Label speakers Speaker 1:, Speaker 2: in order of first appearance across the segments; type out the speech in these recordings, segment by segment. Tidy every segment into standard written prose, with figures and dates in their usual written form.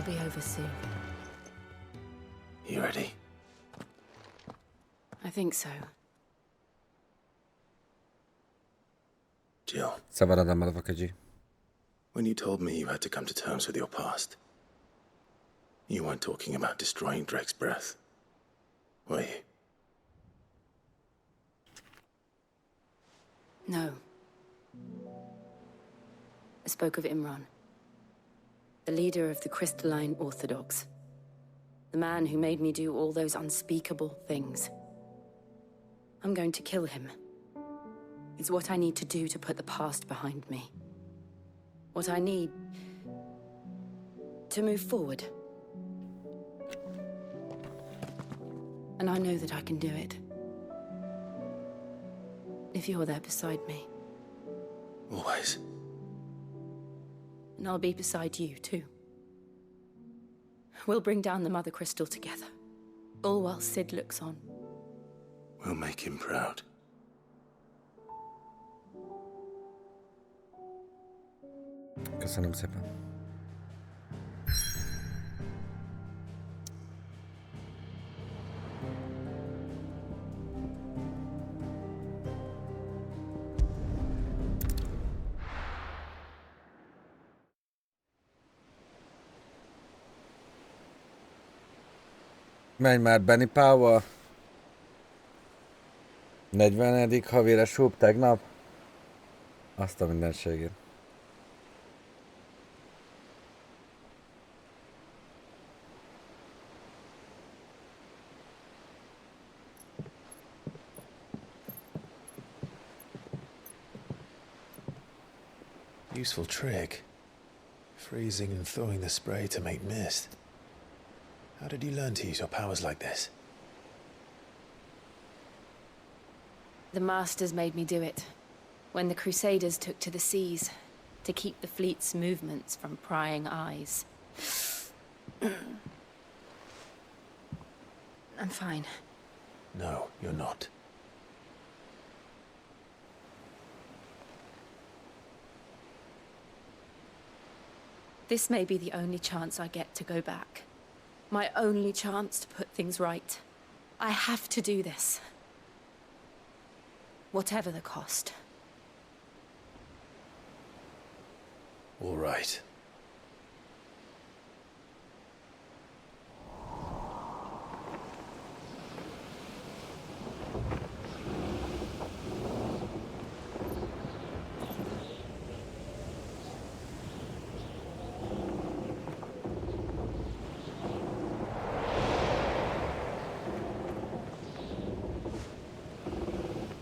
Speaker 1: be over soon.
Speaker 2: You ready?
Speaker 1: I think so.
Speaker 2: Jill,
Speaker 3: Szabadon, motherfucker.
Speaker 2: when you told me you had to come to terms with your past, you weren't talking about destroying Drake's breath, were you?
Speaker 1: No. I spoke of Imran, the leader of the Crystalline Orthodox. The man who made me do all those unspeakable things. I'm going to kill him. It's what I need to do to put the past behind me. What I need to move forward. And I know that I can do it. If you're there beside me.
Speaker 2: Always.
Speaker 1: And I'll be beside you, too. We'll bring down the Mother Crystal together. All while Sid looks on.
Speaker 2: We'll make him proud.
Speaker 3: Köszönöm szépen. Menj már Benny Powell. 40. havére súb tegnap. Azt a mindenségét.
Speaker 2: Useful trick. Freezing and throwing the spray to make mist. How did you learn to use your powers like this?
Speaker 1: The Masters made me do it. When the Crusaders took to the seas, to keep the fleet's movements from prying eyes. I'm fine.
Speaker 2: No, you're not.
Speaker 1: This may be the only chance I get to go back. My only chance to put things right. I have to do this. Whatever the cost.
Speaker 2: All right.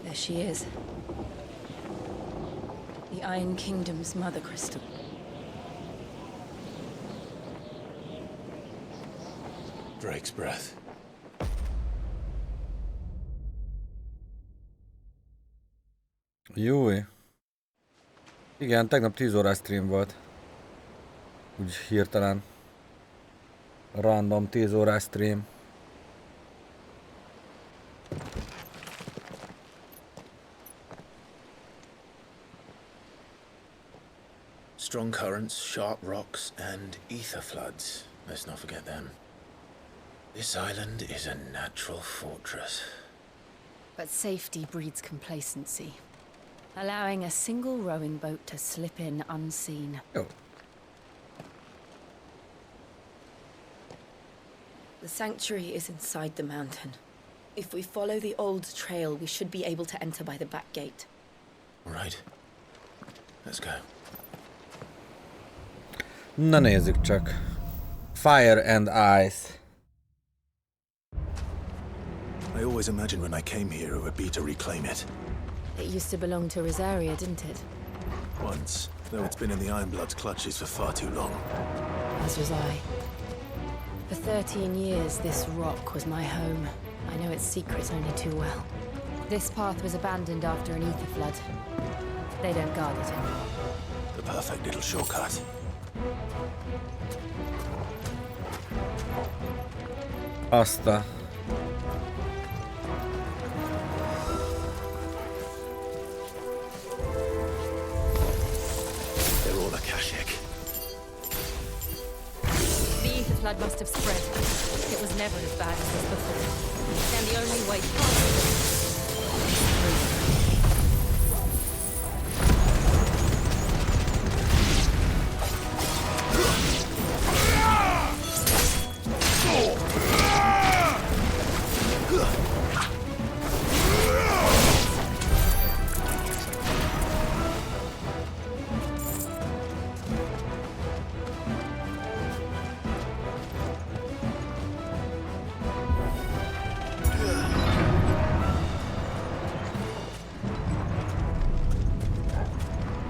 Speaker 1: There she is. The Iron Kingdom's Mother Crystal.
Speaker 2: Drake's breath.
Speaker 3: Jó. Igen, tegnap 10 órás stream volt. Úgy hirtelen. Random 10 órás stream.
Speaker 2: Strong currents, sharp rocks, and ether floods. Let's not forget them. This island is a natural fortress.
Speaker 1: But safety breeds complacency. Allowing a single rowing boat to slip in unseen.
Speaker 3: Oh.
Speaker 1: The sanctuary is inside the mountain. If we follow the old trail, we should be able to enter by the back gate.
Speaker 2: All right. Let's go.
Speaker 3: Na nézzük csak. Fire and Ice.
Speaker 2: I always imagined when I came here it would be to reclaim it.
Speaker 1: It used to belong to Rosaria, didn't it?
Speaker 2: Once, though it's been in the Ironblood's clutches for far too long.
Speaker 1: As was I. For 13 years, this rock was my home. I know its secrets only too well. This path was abandoned after an ether flood. They don't guard it anymore.
Speaker 2: The perfect little shortcut.
Speaker 3: Azt a...
Speaker 2: They're all Akashic.
Speaker 1: The flood must have spread. It was never as bad as this before. And the only way past it is through.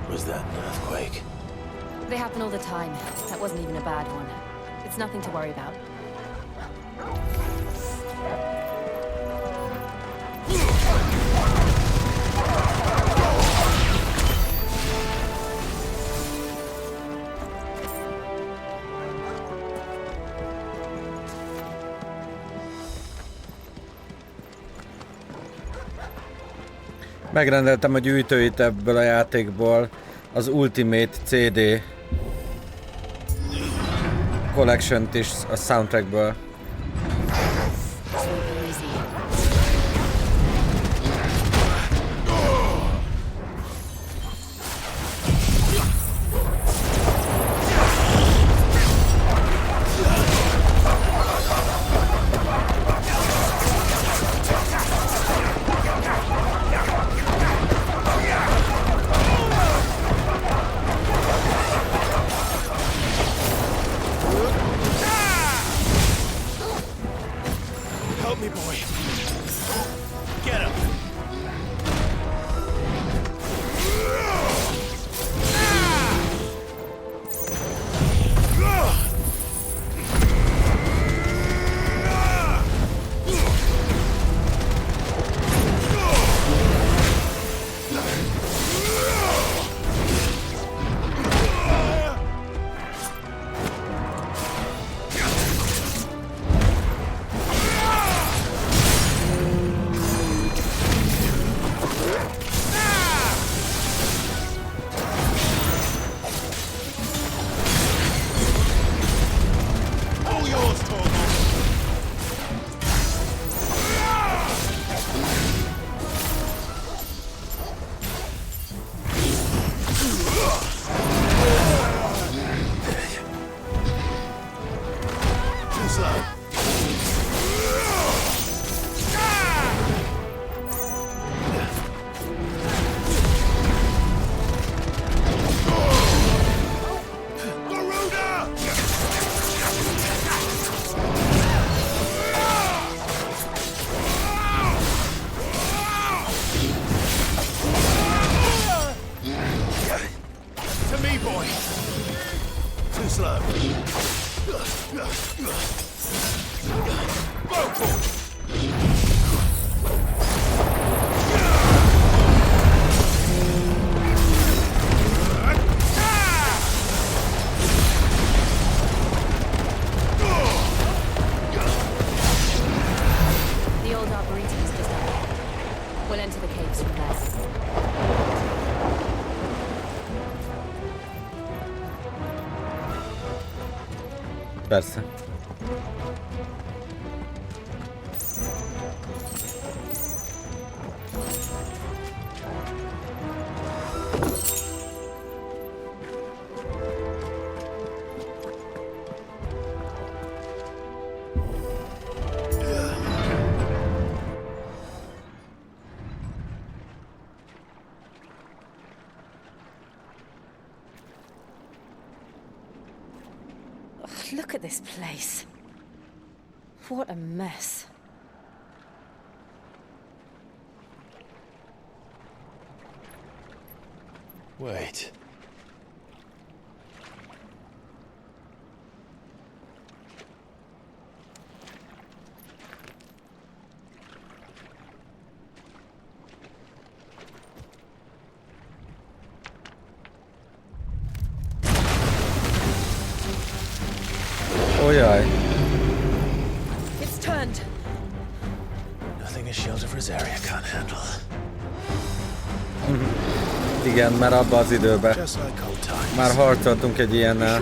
Speaker 2: Was that an earthquake?
Speaker 1: They happen all the time. That wasn't even a bad one. It's nothing to worry about.
Speaker 3: Megrendeltem a gyűjtőit ebből a játékból, az Ultimate CD Collection-t is a soundtrackből. Persze.
Speaker 1: Look at this place. What a mess.
Speaker 2: Wait.
Speaker 3: Oh jaj.
Speaker 1: It's turned.
Speaker 2: Nothing a shelter for his area can't handle.
Speaker 3: Igen, mert abban az időben már harcoltunk egy ilyennel.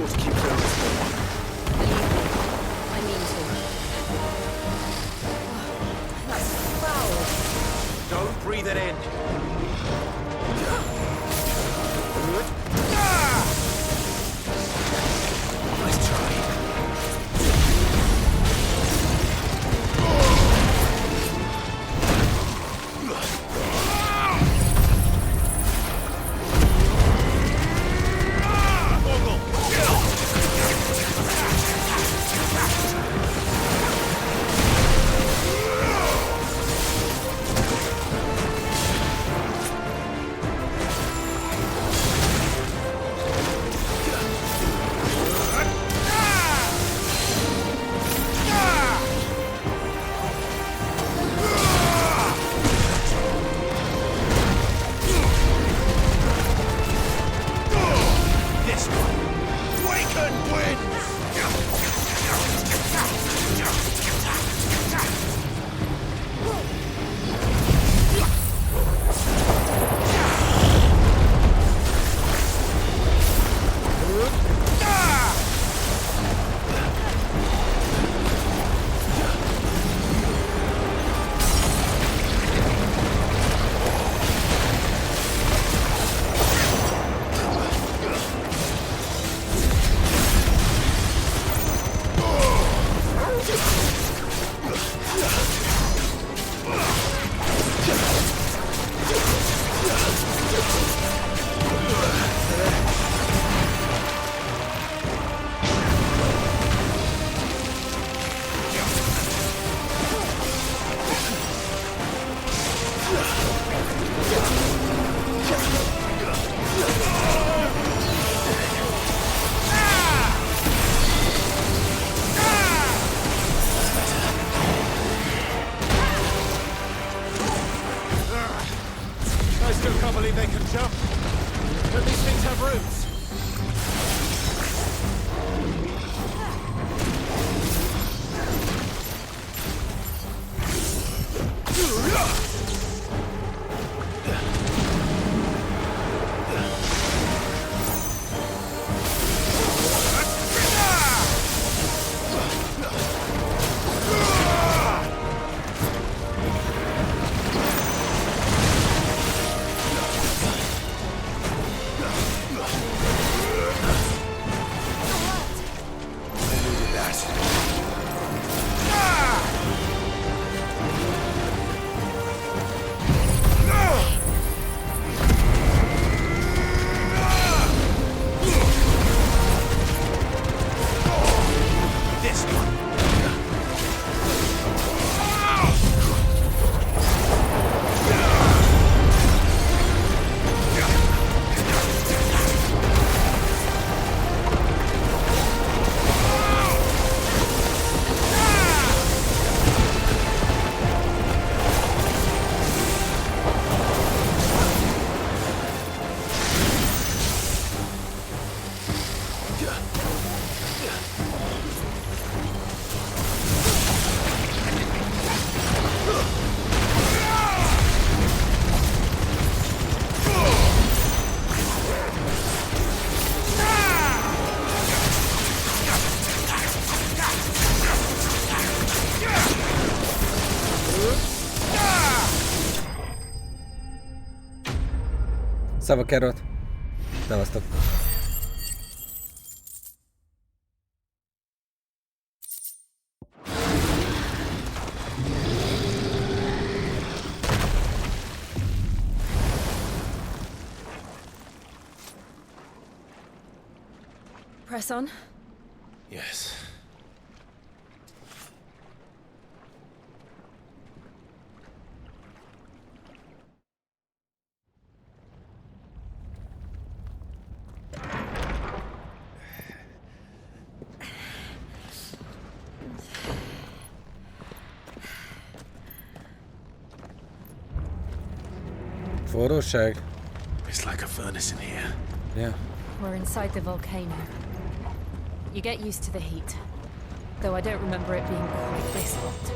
Speaker 3: Szava Kerot. Szevasztok.
Speaker 1: Press on.
Speaker 2: Yes.
Speaker 3: Forróság.
Speaker 2: It's like a furnace in here.
Speaker 3: Yeah.
Speaker 1: We're inside the volcano. You get used to the heat, though I don't remember it being quite this hot.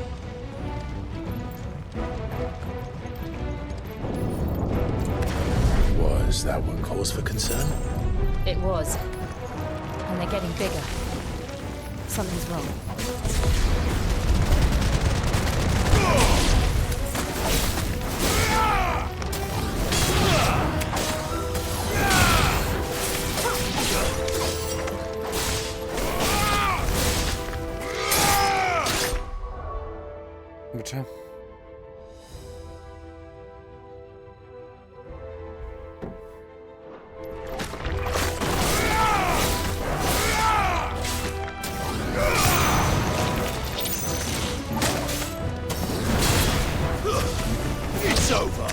Speaker 2: Was that what cause for concern?
Speaker 1: It was. And they're getting bigger. Something's wrong.
Speaker 3: Bocsánat.
Speaker 2: It's over.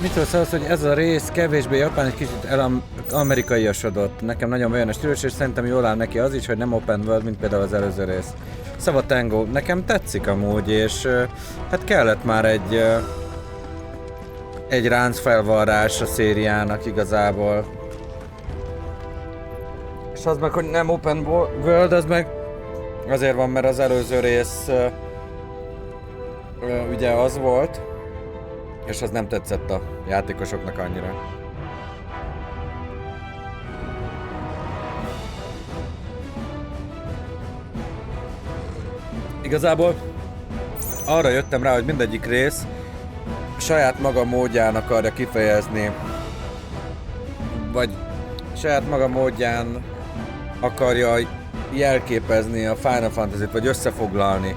Speaker 3: Mitől szólsz, hogy ez a rész kevésbé japán, egy kicsit amerikaiasodott. Nekem nagyon olyan a stílus, és szerintem jól áll neki az is, hogy nem open world, mint például az előző rész. Szava Tango, nekem tetszik amúgy, és hát kellett már egy ráncfelvarrás a szériának igazából. És az meg, hogy nem open world, az meg azért van, mert az előző rész ugye az volt, és az nem tetszett a játékosoknak annyira. Igazából arra jöttem rá, hogy mindegyik rész saját maga módján akarja kifejezni, vagy saját maga módján akarja jelképezni a Final Fantasy-t, vagy összefoglalni.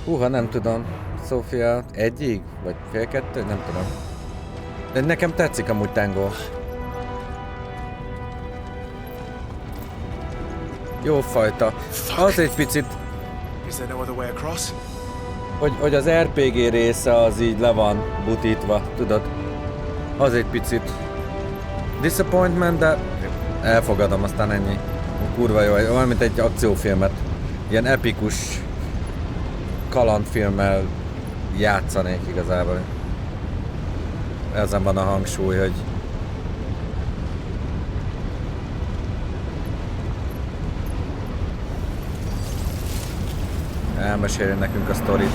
Speaker 3: Húha, nem tudom. Szófia, egyig? Vagy fél kettő? Nem tudom. De nekem tetszik amúgy Tango. Jó fajta. Az egy picit... Hogy az RPG része az így le van butítva, tudod? Az egy picit... Disappointment, de... Elfogadom, aztán ennyi. Kurva jó, olyan mint egy akciófilmet. Ilyen epikus... kalandfilmmel játszanék igazából. Ezen van a hangsúly, hogy elmeséli nekünk a sztorit.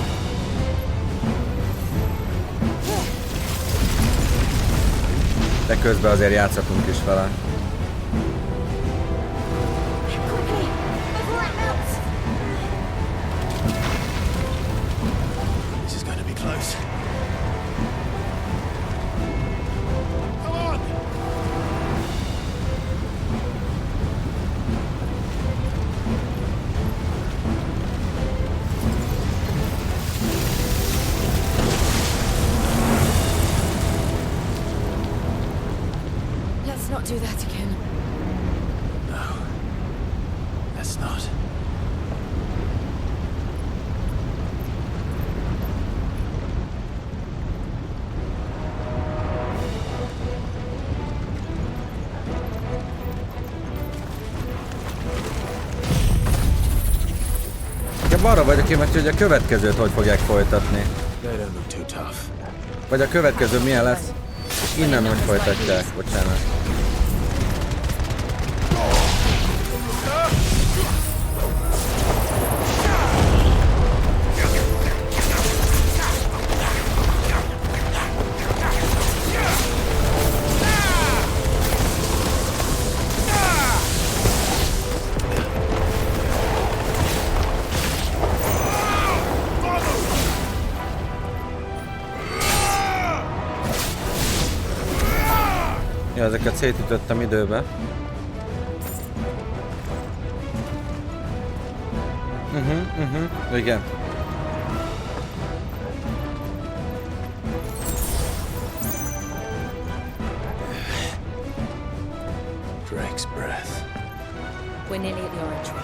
Speaker 3: De közben azért játszhatunk is vele.
Speaker 1: Do that again.
Speaker 2: No. Let's not.
Speaker 3: Ja, arra vagyok kíváncsi, hogy a következőt hogy fogják folytatni. Vagy a következő milyen lesz, és innen hogy folytatják, bocsánat. Ja, ezeket szétütöttem időbe. Igen.
Speaker 2: Drake's breath.
Speaker 1: We're nearly at the oratory.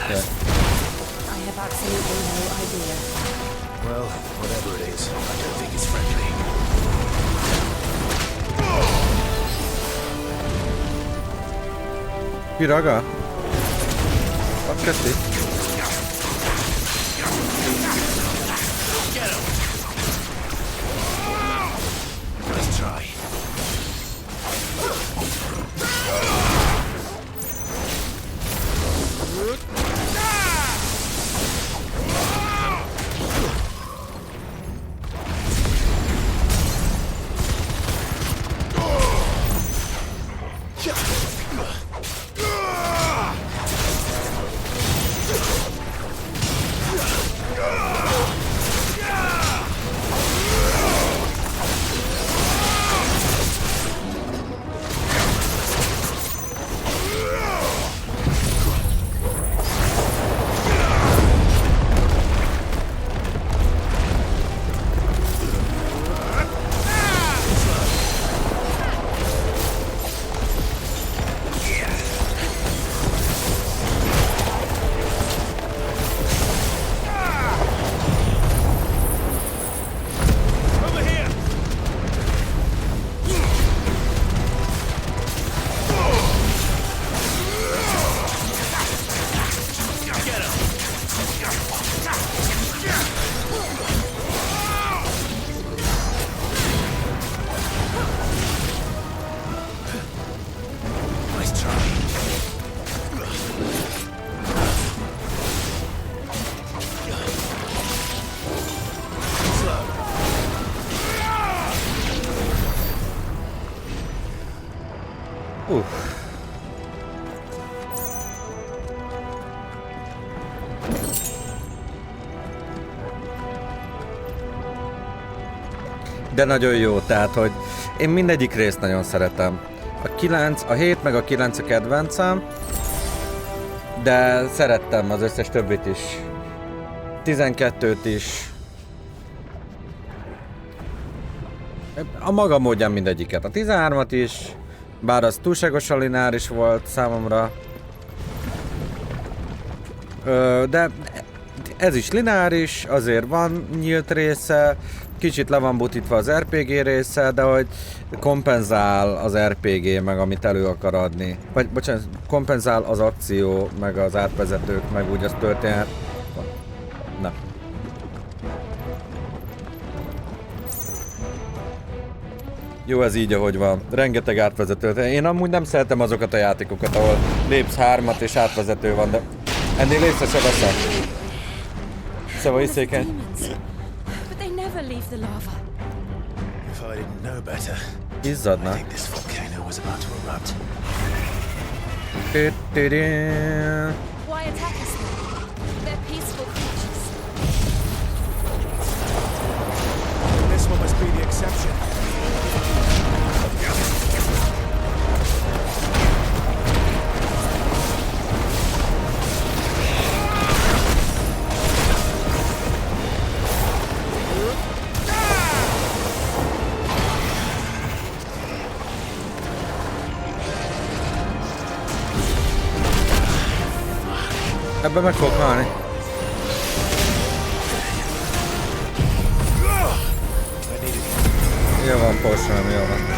Speaker 2: Yeah.
Speaker 1: I have absolutely no idea.
Speaker 2: Well, whatever it is, I don't think it's friendly.
Speaker 3: Piraga? Köszi.
Speaker 2: Let's try.
Speaker 3: De nagyon jó, tehát, hogy én mindegyik részt nagyon szeretem. A 7 meg a 9 a kedvencem, de szerettem az összes többit is. 12-t is. A maga módján mindegyiket. A 13-at is, bár az túlságosan lineáris volt számomra. De ez is lineáris, azért van nyílt része, kicsit le van butítva az RPG része, de hogy kompenzál az RPG meg amit elő akar adni. Vagy bocsánat, kompenzál az akció, meg az átvezetők, meg úgy az történet. Nem. Jó, ez így, ahogy van. Rengeteg átvezető. Én amúgy nem szeretem azokat a játékokat, ahol lépsz 3-at és átvezető van, de ennél észre se veszek. Szóval hiszékeny. Izzadna.
Speaker 4: This one must be the exception.
Speaker 3: Ebben meg fogok halni. Jó van, Porsche-nem, jó van.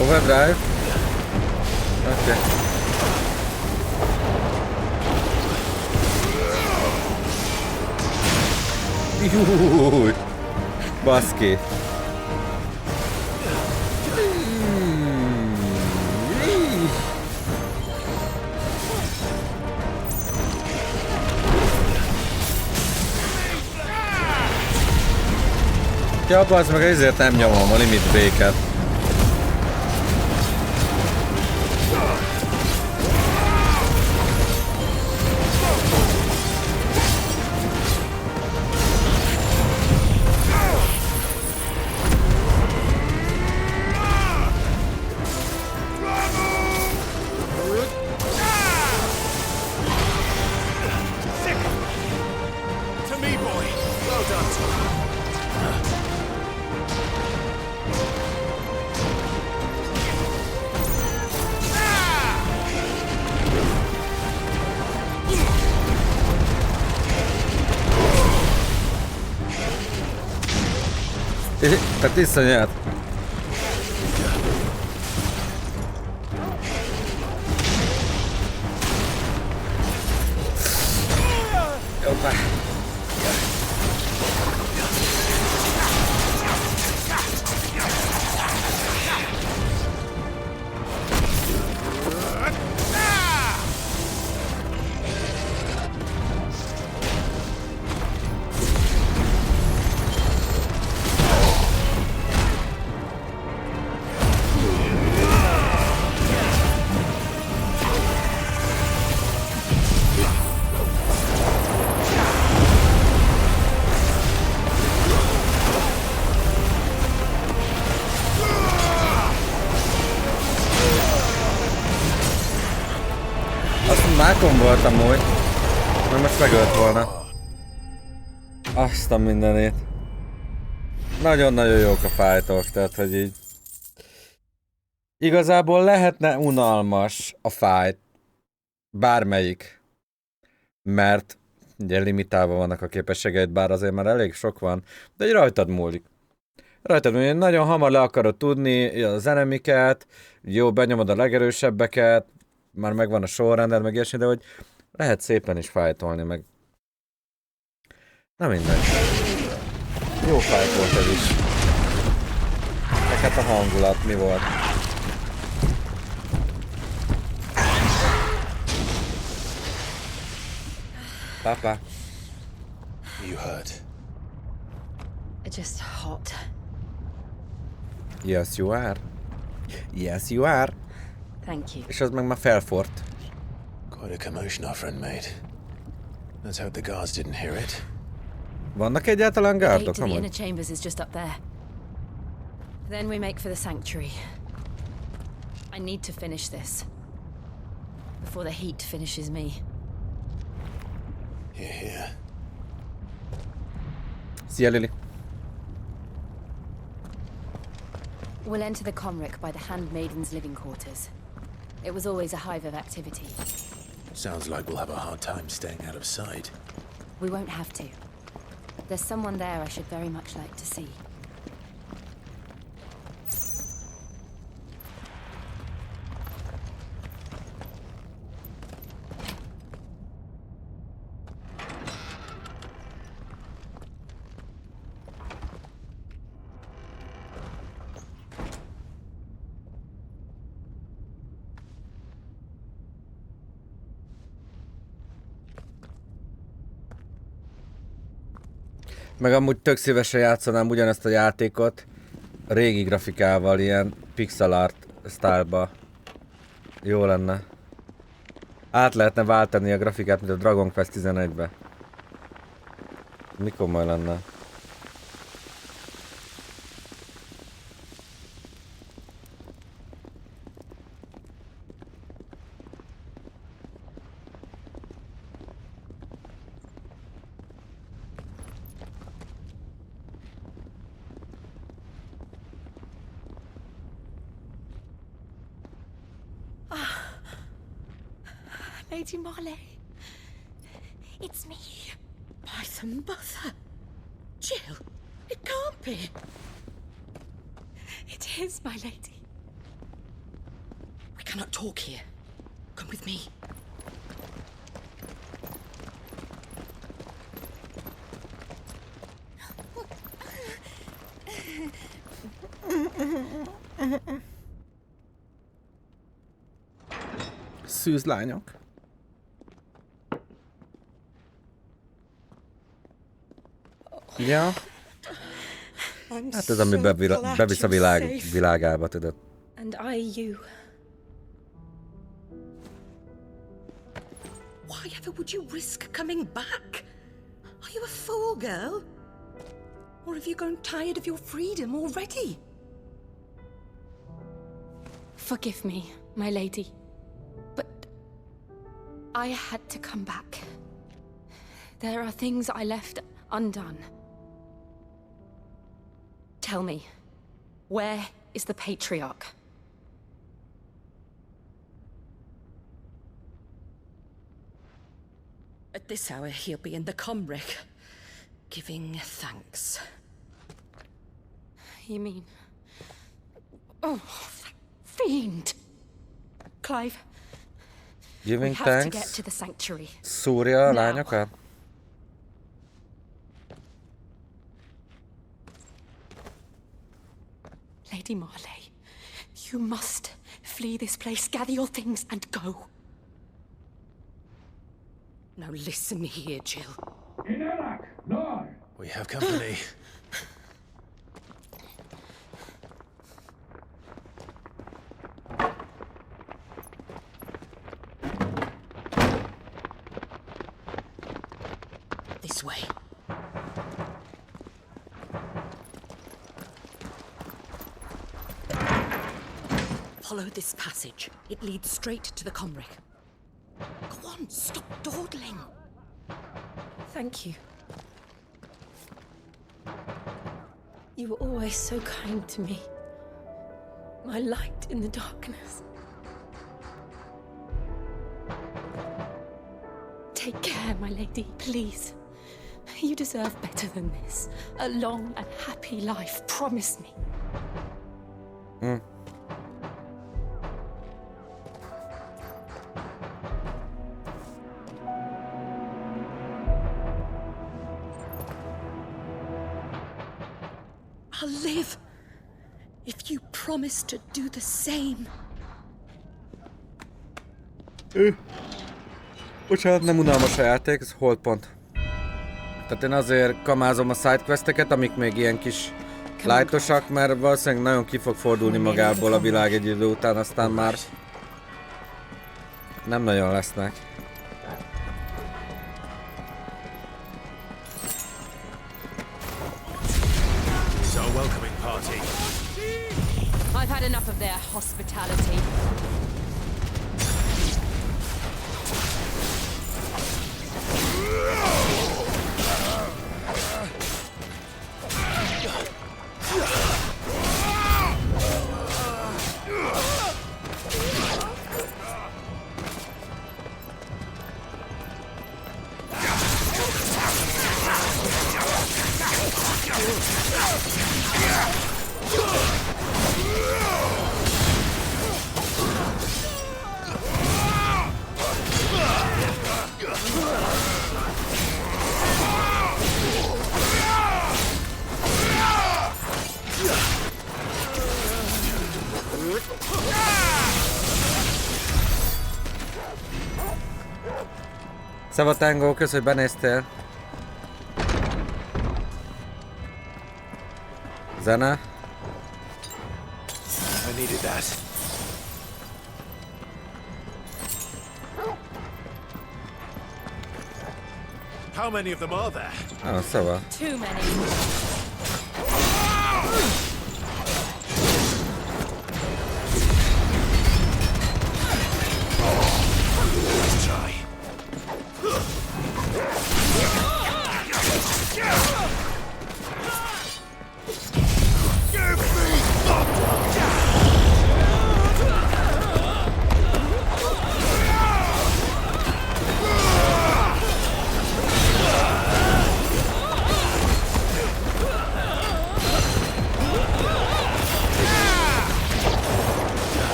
Speaker 3: Overdrive. Okay. Júj! Baszki! Ja, bazd meg, ezért nem nyomom a limit breaket. Tehát iszonyat. Mákon volt amúgy. Mert most megölt volna. Azt a mindenét. Nagyon-nagyon jók a fightok, tehát hogy így... Igazából lehetne unalmas a fight. Bármelyik. Mert ugye limitálva vannak a képességeid, bár azért már elég sok van. De így rajtad múlik. Rajtad múlik, nagyon hamar le akarod tudni az enemiket, jó, benyomod a legerősebbeket, már megvan a sorrended, meg ilyesmi, de hogy lehet szépen is fightolni, meg... Na mindegy. Jó fight volt ez is. Meg hát a hangulat mi volt? Papa.
Speaker 2: You hurt?
Speaker 1: Just hot.
Speaker 3: Yes, you are. Yes, you are.
Speaker 1: Thank you.
Speaker 3: És az meg már felfort.
Speaker 2: Quite a commotion our friend made. Let's hope the guards didn't hear it.
Speaker 3: Vannak egyáltalán
Speaker 1: The gate
Speaker 3: gárdok,
Speaker 1: to the inner
Speaker 3: amúgy?
Speaker 1: chambers is just up there. Then we make for the sanctuary. I need to finish this before the heat finishes me.
Speaker 2: Here, here.
Speaker 3: Szia, Lili.
Speaker 1: We'll enter the Comric by the Handmaiden's living quarters. It was always a hive of activity.
Speaker 2: Sounds like we'll have a hard time staying out of sight.
Speaker 1: We won't have to. There's someone there I should very much like to see.
Speaker 3: Meg amúgy tök szívesen játszanám ugyanezt a játékot régi grafikával, ilyen pixel art styleba. Jó lenne. Át lehetne váltani a grafikát, mint a Dragon Quest 11-be. Mikor majd lenne?
Speaker 1: Lady Marley, it's me.
Speaker 5: By the mother! Jill, it can't be!
Speaker 1: It is, my lady.
Speaker 5: We cannot talk here. Come with me.
Speaker 3: Szűz lányok. Ja. Hát ez ami bevisz a világába, tudod.
Speaker 1: And I you.
Speaker 5: Why ever would you risk coming back? Are you a fool, girl? Or have you grown tired of your freedom already?
Speaker 1: Forgive me, my lady. But I had to come back. There are things I left undone. Tell me, where is the patriarch?
Speaker 5: At this hour, he'll be in the Comric, giving thanks.
Speaker 1: You mean... Oh, that fiend! Clive,
Speaker 3: Giving
Speaker 1: we have to get
Speaker 3: thanks.
Speaker 1: to the sanctuary.
Speaker 3: Szúrja a
Speaker 1: Now.
Speaker 3: lányokat?
Speaker 1: Lady Marley, you must flee this place, gather your things and go.
Speaker 5: Now listen here, Jill.
Speaker 2: We have company.
Speaker 5: This way. Follow this passage. It leads straight to the Comric. Go on, stop dawdling.
Speaker 1: Thank you. You were always so kind to me. My light in the darkness. Take care, my lady, please. You deserve better than this. A long and happy life, promise me.
Speaker 5: I'll live if you promise to do the same.
Speaker 3: Bocsánat, nem unalmas a játék, ez holdpont. Tehát én azért kamázom a sidequesteket, amik még ilyen kis lightosak, mert valószínűleg nagyon ki fog fordulni magából a világ egy idő után, aztán már nem nagyon lesznek.
Speaker 1: I've had enough of their hospitality.
Speaker 3: Szava Tango, kösz, hogy benéztél. Zene.
Speaker 2: I needed that.
Speaker 4: How many of them are there?
Speaker 3: Ah, szava.
Speaker 1: Too many.
Speaker 4: Let's try.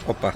Speaker 3: Hoppá.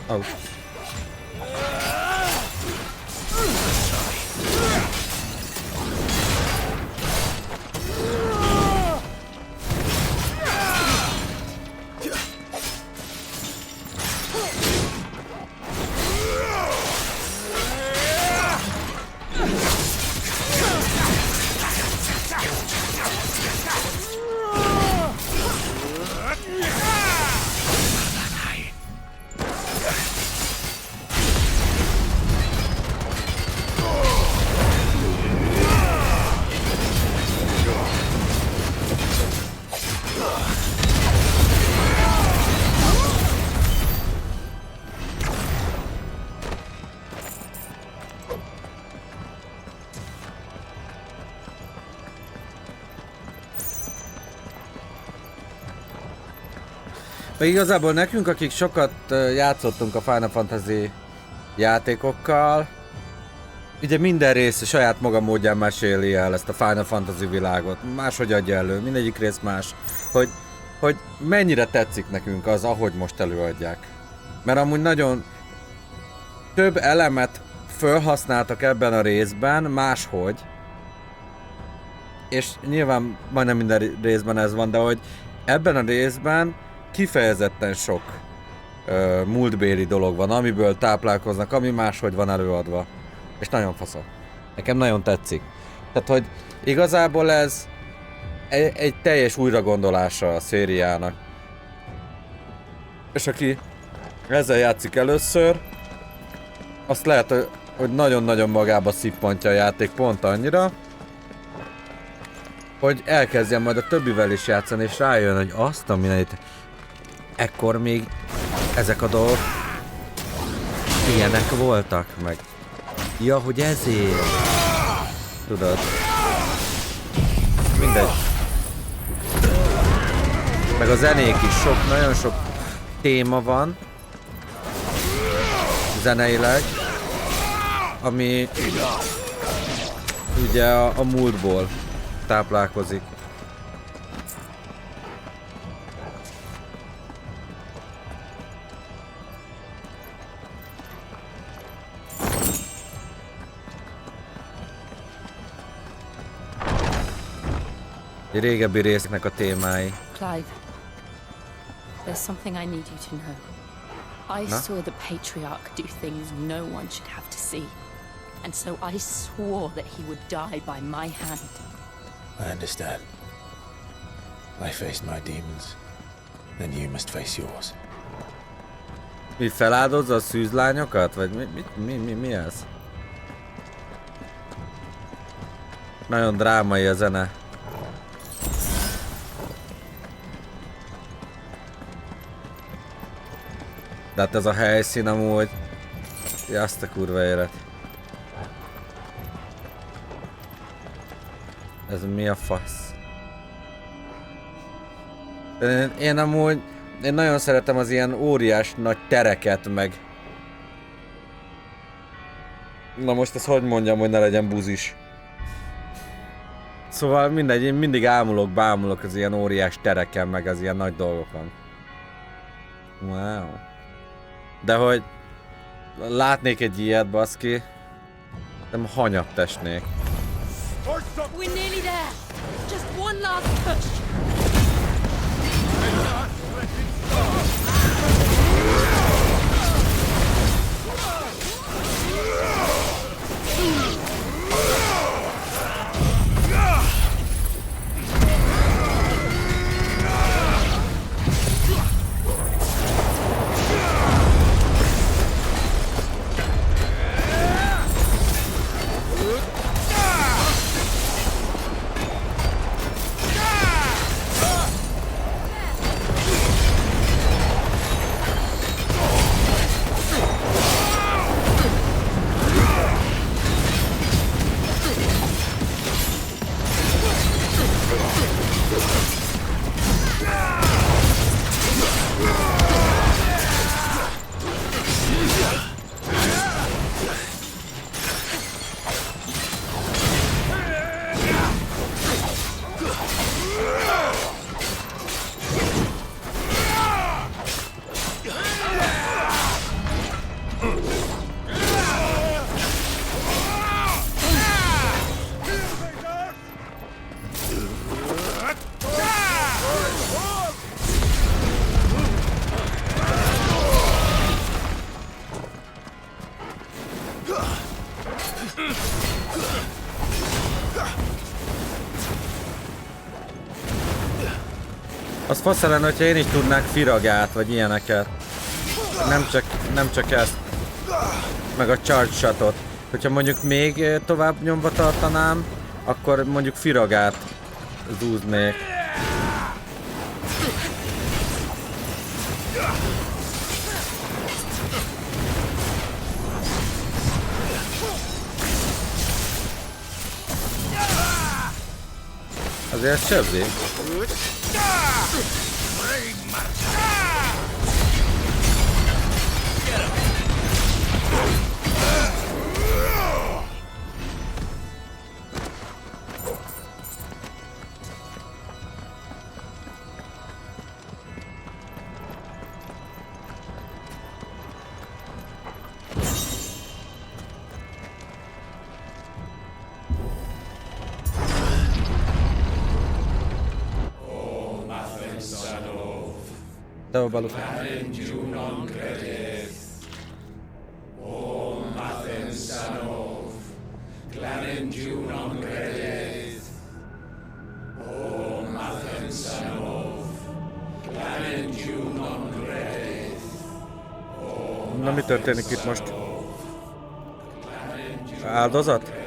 Speaker 3: Oh. Meg igazából nekünk, akik sokat játszottunk a Final Fantasy játékokkal, ugye minden rész saját maga módján meséli el ezt a Final Fantasy világot, máshogy adja elő, mindegyik rész más, hogy mennyire tetszik nekünk az, ahogy most előadják. Mert amúgy nagyon több elemet felhasználtak ebben a részben máshogy, és nyilván majdnem minden részben ez van, de hogy ebben a részben kifejezetten sok múltbéli dolog van, amiből táplálkoznak, ami máshogy van előadva. És nagyon fasza. Nekem nagyon tetszik. Tehát, hogy igazából ez egy teljes újragondolása a szériának. És aki ezzel játszik először, azt lehet, hogy nagyon-nagyon magába szippantja a játék pont annyira, hogy elkezdjen majd a többivel is játszani, és rájön, hogy azt a mindenit, ekkor még ezek a dolgok ilyenek voltak meg. Ja, hogy ezért. Tudod. Mindegy. Meg a zenék is nagyon sok téma van. Zeneileg. Ami ugye a múltból táplálkozik. Egy régebbi résznek a témái.
Speaker 1: Clive, there's something I need you to know. I saw the Patriarch do things no one should have to see. And so I swore that he would die by my hand.
Speaker 2: I understand. I faced my demons. Then you must face yours.
Speaker 3: Mi feláldozza a szűzlányokat? Vagy mi ez? Nagyon drámai a zene. De hát ez a helyszín amúgy... Ja, azt a kurva élet. Ez mi a fasz? Én amúgy... Én nagyon szeretem az ilyen óriás nagy tereket meg... Na most ezt hogy mondjam, hogy ne legyen buzis? Szóval mindegy, én mindig bámulok az ilyen óriás tereken meg az ilyen nagy dolgokon. Wow. De hogy látnék egy ilyet, baszki, nem hanyatt esnék.
Speaker 1: We're nearly there. Just one last push.
Speaker 3: Az fasz lenne, hogyha én is tudnák firagát, vagy ilyeneket. Nem csak ezt. Meg a charge shotot. Hogyha mondjuk még tovább nyomva tartanám, akkor mondjuk firagát zúznék. Azért sebzi. De a balus. Na mi történik itt most? Áldozat?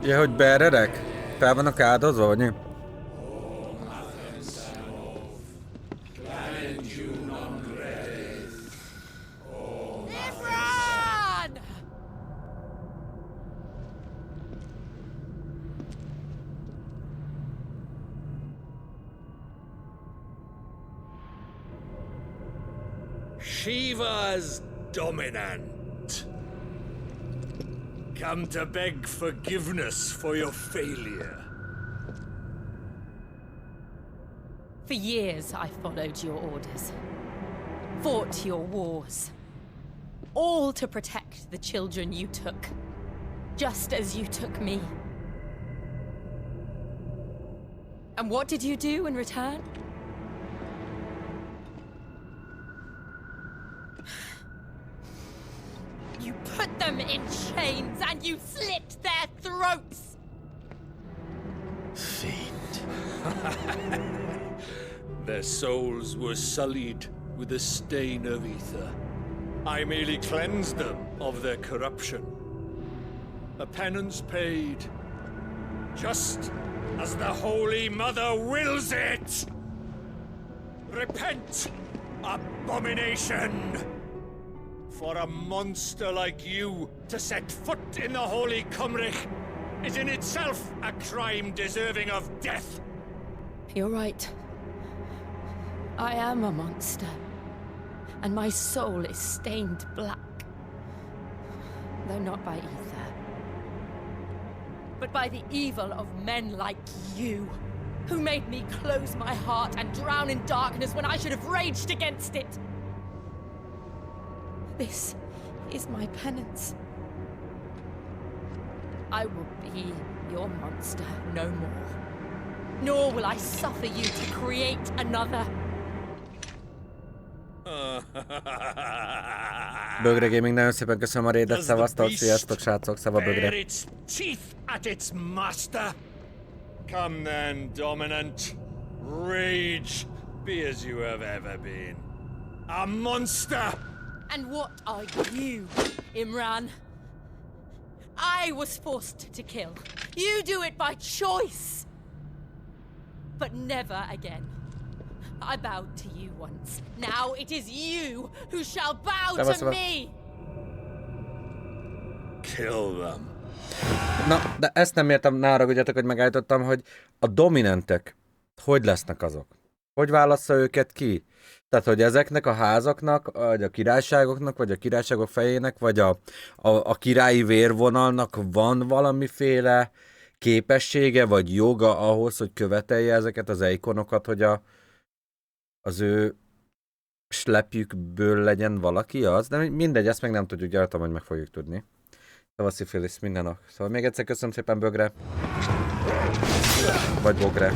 Speaker 3: Ja, hogy beeredek? Fel vannak áldozva, vagy mi?
Speaker 4: Shiva's dominant. Come to beg forgiveness for your failure.
Speaker 6: For years I followed your orders, fought your wars, all to protect the children you took, just as you took me. And what did you do in return? You put them in chains and you slit their throats!
Speaker 2: Fiend.
Speaker 4: Their souls were sullied with the stain of ether. I merely cleansed them of their corruption. A penance paid, just as the Holy Mother wills it! Repent, abomination! For a monster like you to set foot in the Holy Cymrich is in itself a crime deserving of death.
Speaker 1: You're right. I am a monster. And my soul is stained black. Though not by ether.
Speaker 6: But by the evil of men like you, who made me close my heart and drown in darkness when I should have raged against it.
Speaker 1: This is my penance.
Speaker 6: I will be your monster no more. Nor will I suffer you to create another.
Speaker 3: Bögre Gaming, nagyon szépen köszönöm a raidet, szevasztok, sziasztok srácok, szeva Bögre.
Speaker 4: Bare its teeth at its master. Come then, dominant. Rage, be as you have ever been. A monster!
Speaker 6: And what are you, Imran? I was forced to kill. You do it by choice. But never again. I bowed to you once. Now it is you who shall bow to me.
Speaker 4: Kill them.
Speaker 3: Na, de ezt nem értem, ne haragudjatok, hogy megállítottam, hogy a dominantek hogy lesznek azok? Hogy válassza őket ki? Tehát, hogy ezeknek a házaknak, vagy a királyságoknak, vagy a királyságok fejének, vagy a királyi vérvonalnak van valamiféle képessége, vagy joga ahhoz, hogy követelje ezeket az eikonokat, hogy az ő slepjükből legyen valaki az? De mindegy, ezt meg nem tudjuk, gyartam, hogy meg fogjuk tudni. Szavaszi Filisz, minden nap. Szóval még egyszer köszönöm szépen Bögre. Vagy Bogre.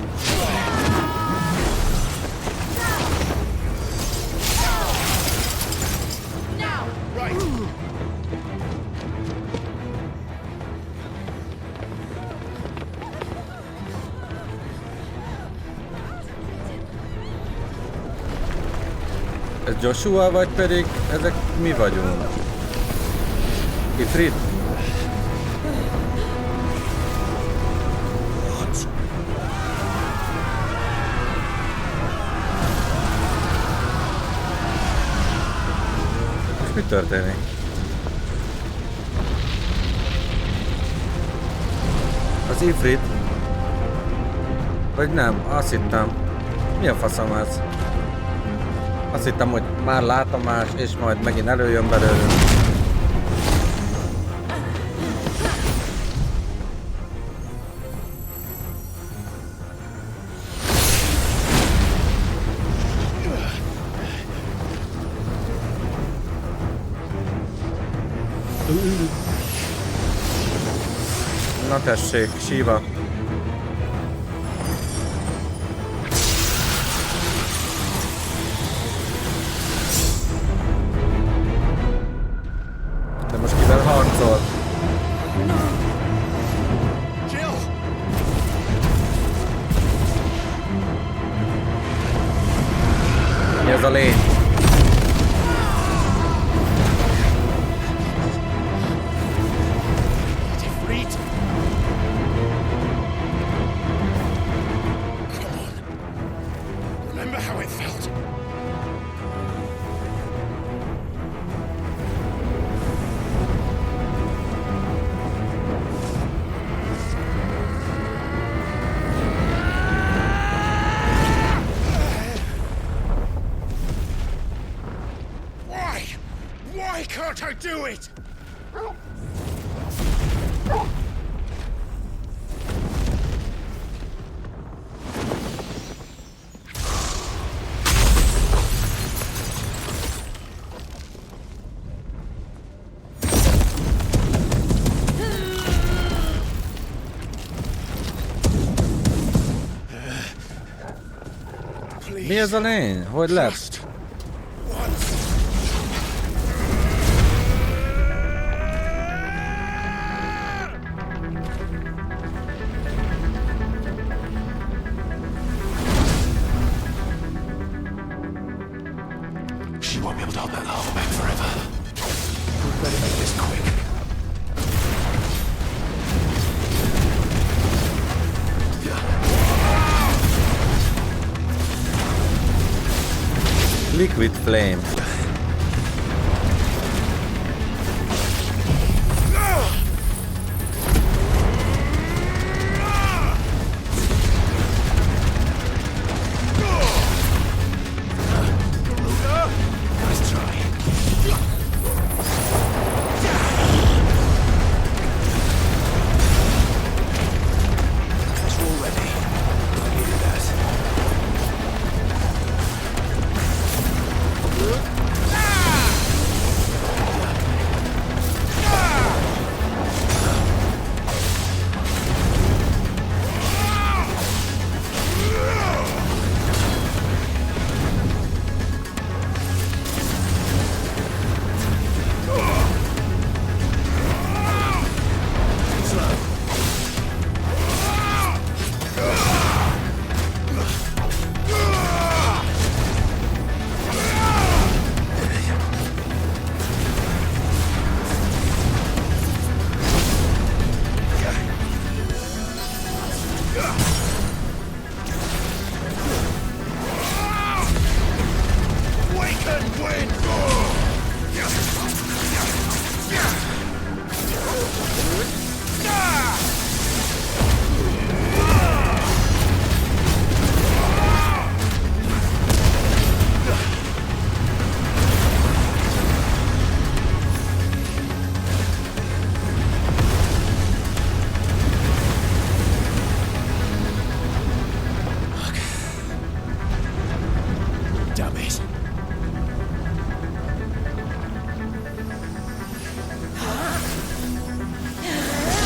Speaker 3: Ez Joshua, vagy pedig ezek mi vagyunk? Ifrit? És mi történik? Az Ifrit? Vagy nem? Azt hittem. Mi a faszom ez? Azt hittem, hogy már látom más, és majd megint előjön belőlünk. Na tessék, síva. De most kivel harcol? Mi ez a lény?
Speaker 4: Why can't I do it?
Speaker 3: Mi ez a lény? Hogy lett?
Speaker 2: She won't be able to hold that lava back forever. We better make this quick.
Speaker 3: Liquid flame.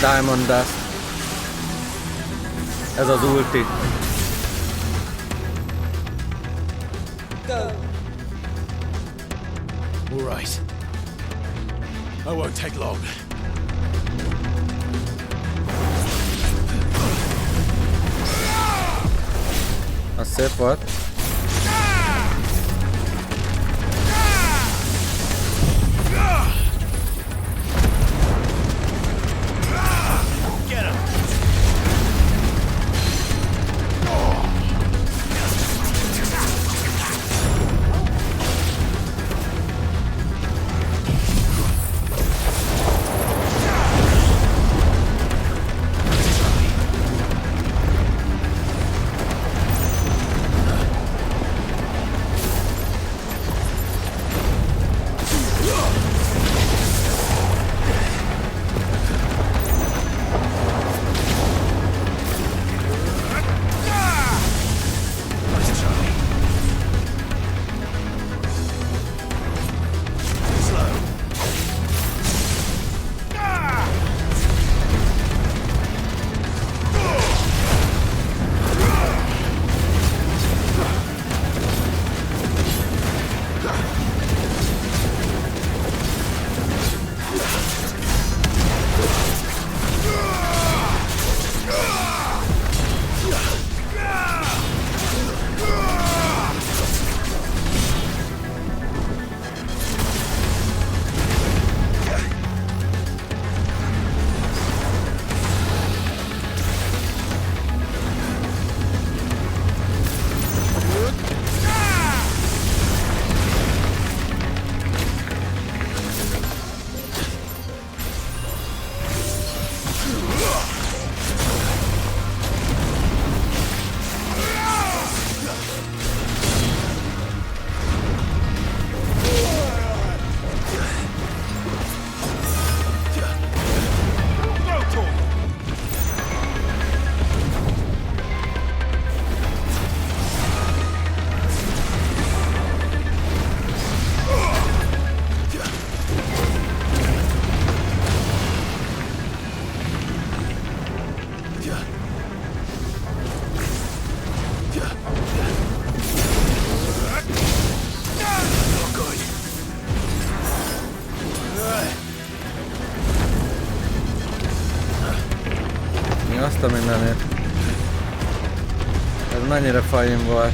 Speaker 3: Diamond Dust. Ez az ulti.
Speaker 2: All right. I won't take long.
Speaker 3: Az szép volt. Mennyire fajn volt.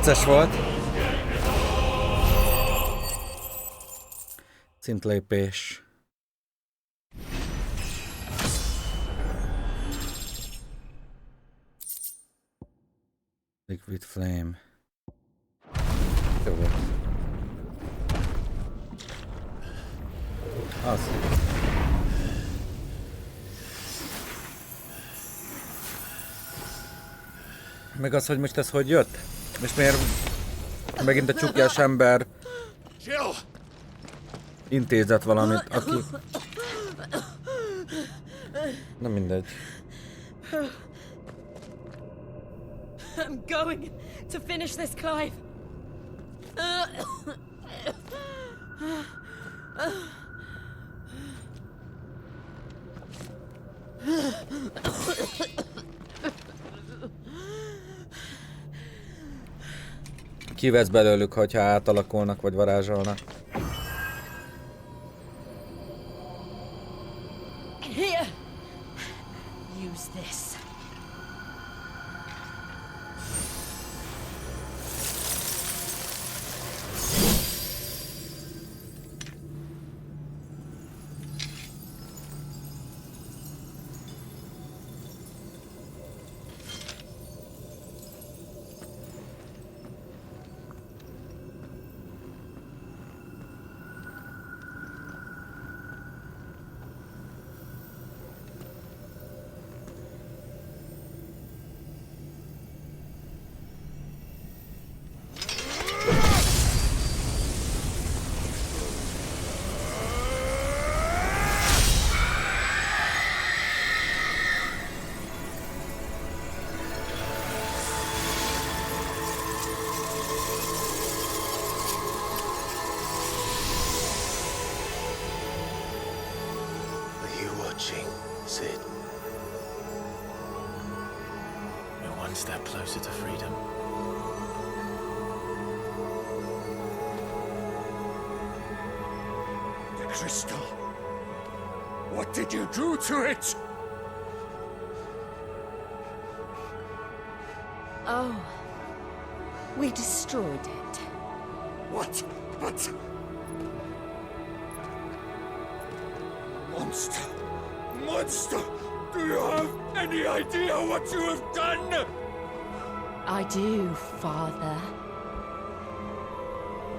Speaker 3: Necces volt. Szintlépés. Liquid flame. Jó volt. Az. Meg az, hogy most ez hogy jött? És miért megint a csukjás ember intézett valamit, aki... Na mindegy.
Speaker 6: I'm going to finish this, Clive.
Speaker 3: Kivesz belőlük, hogyha átalakulnak vagy varázsolnak.
Speaker 6: Here. Use this.
Speaker 2: Sid. We're one step closer to freedom.
Speaker 4: The crystal. What did you do to it?
Speaker 1: Oh. We destroyed it.
Speaker 4: What? But... Monster! Monster! Do you have any idea what you have done?
Speaker 6: I do, Father.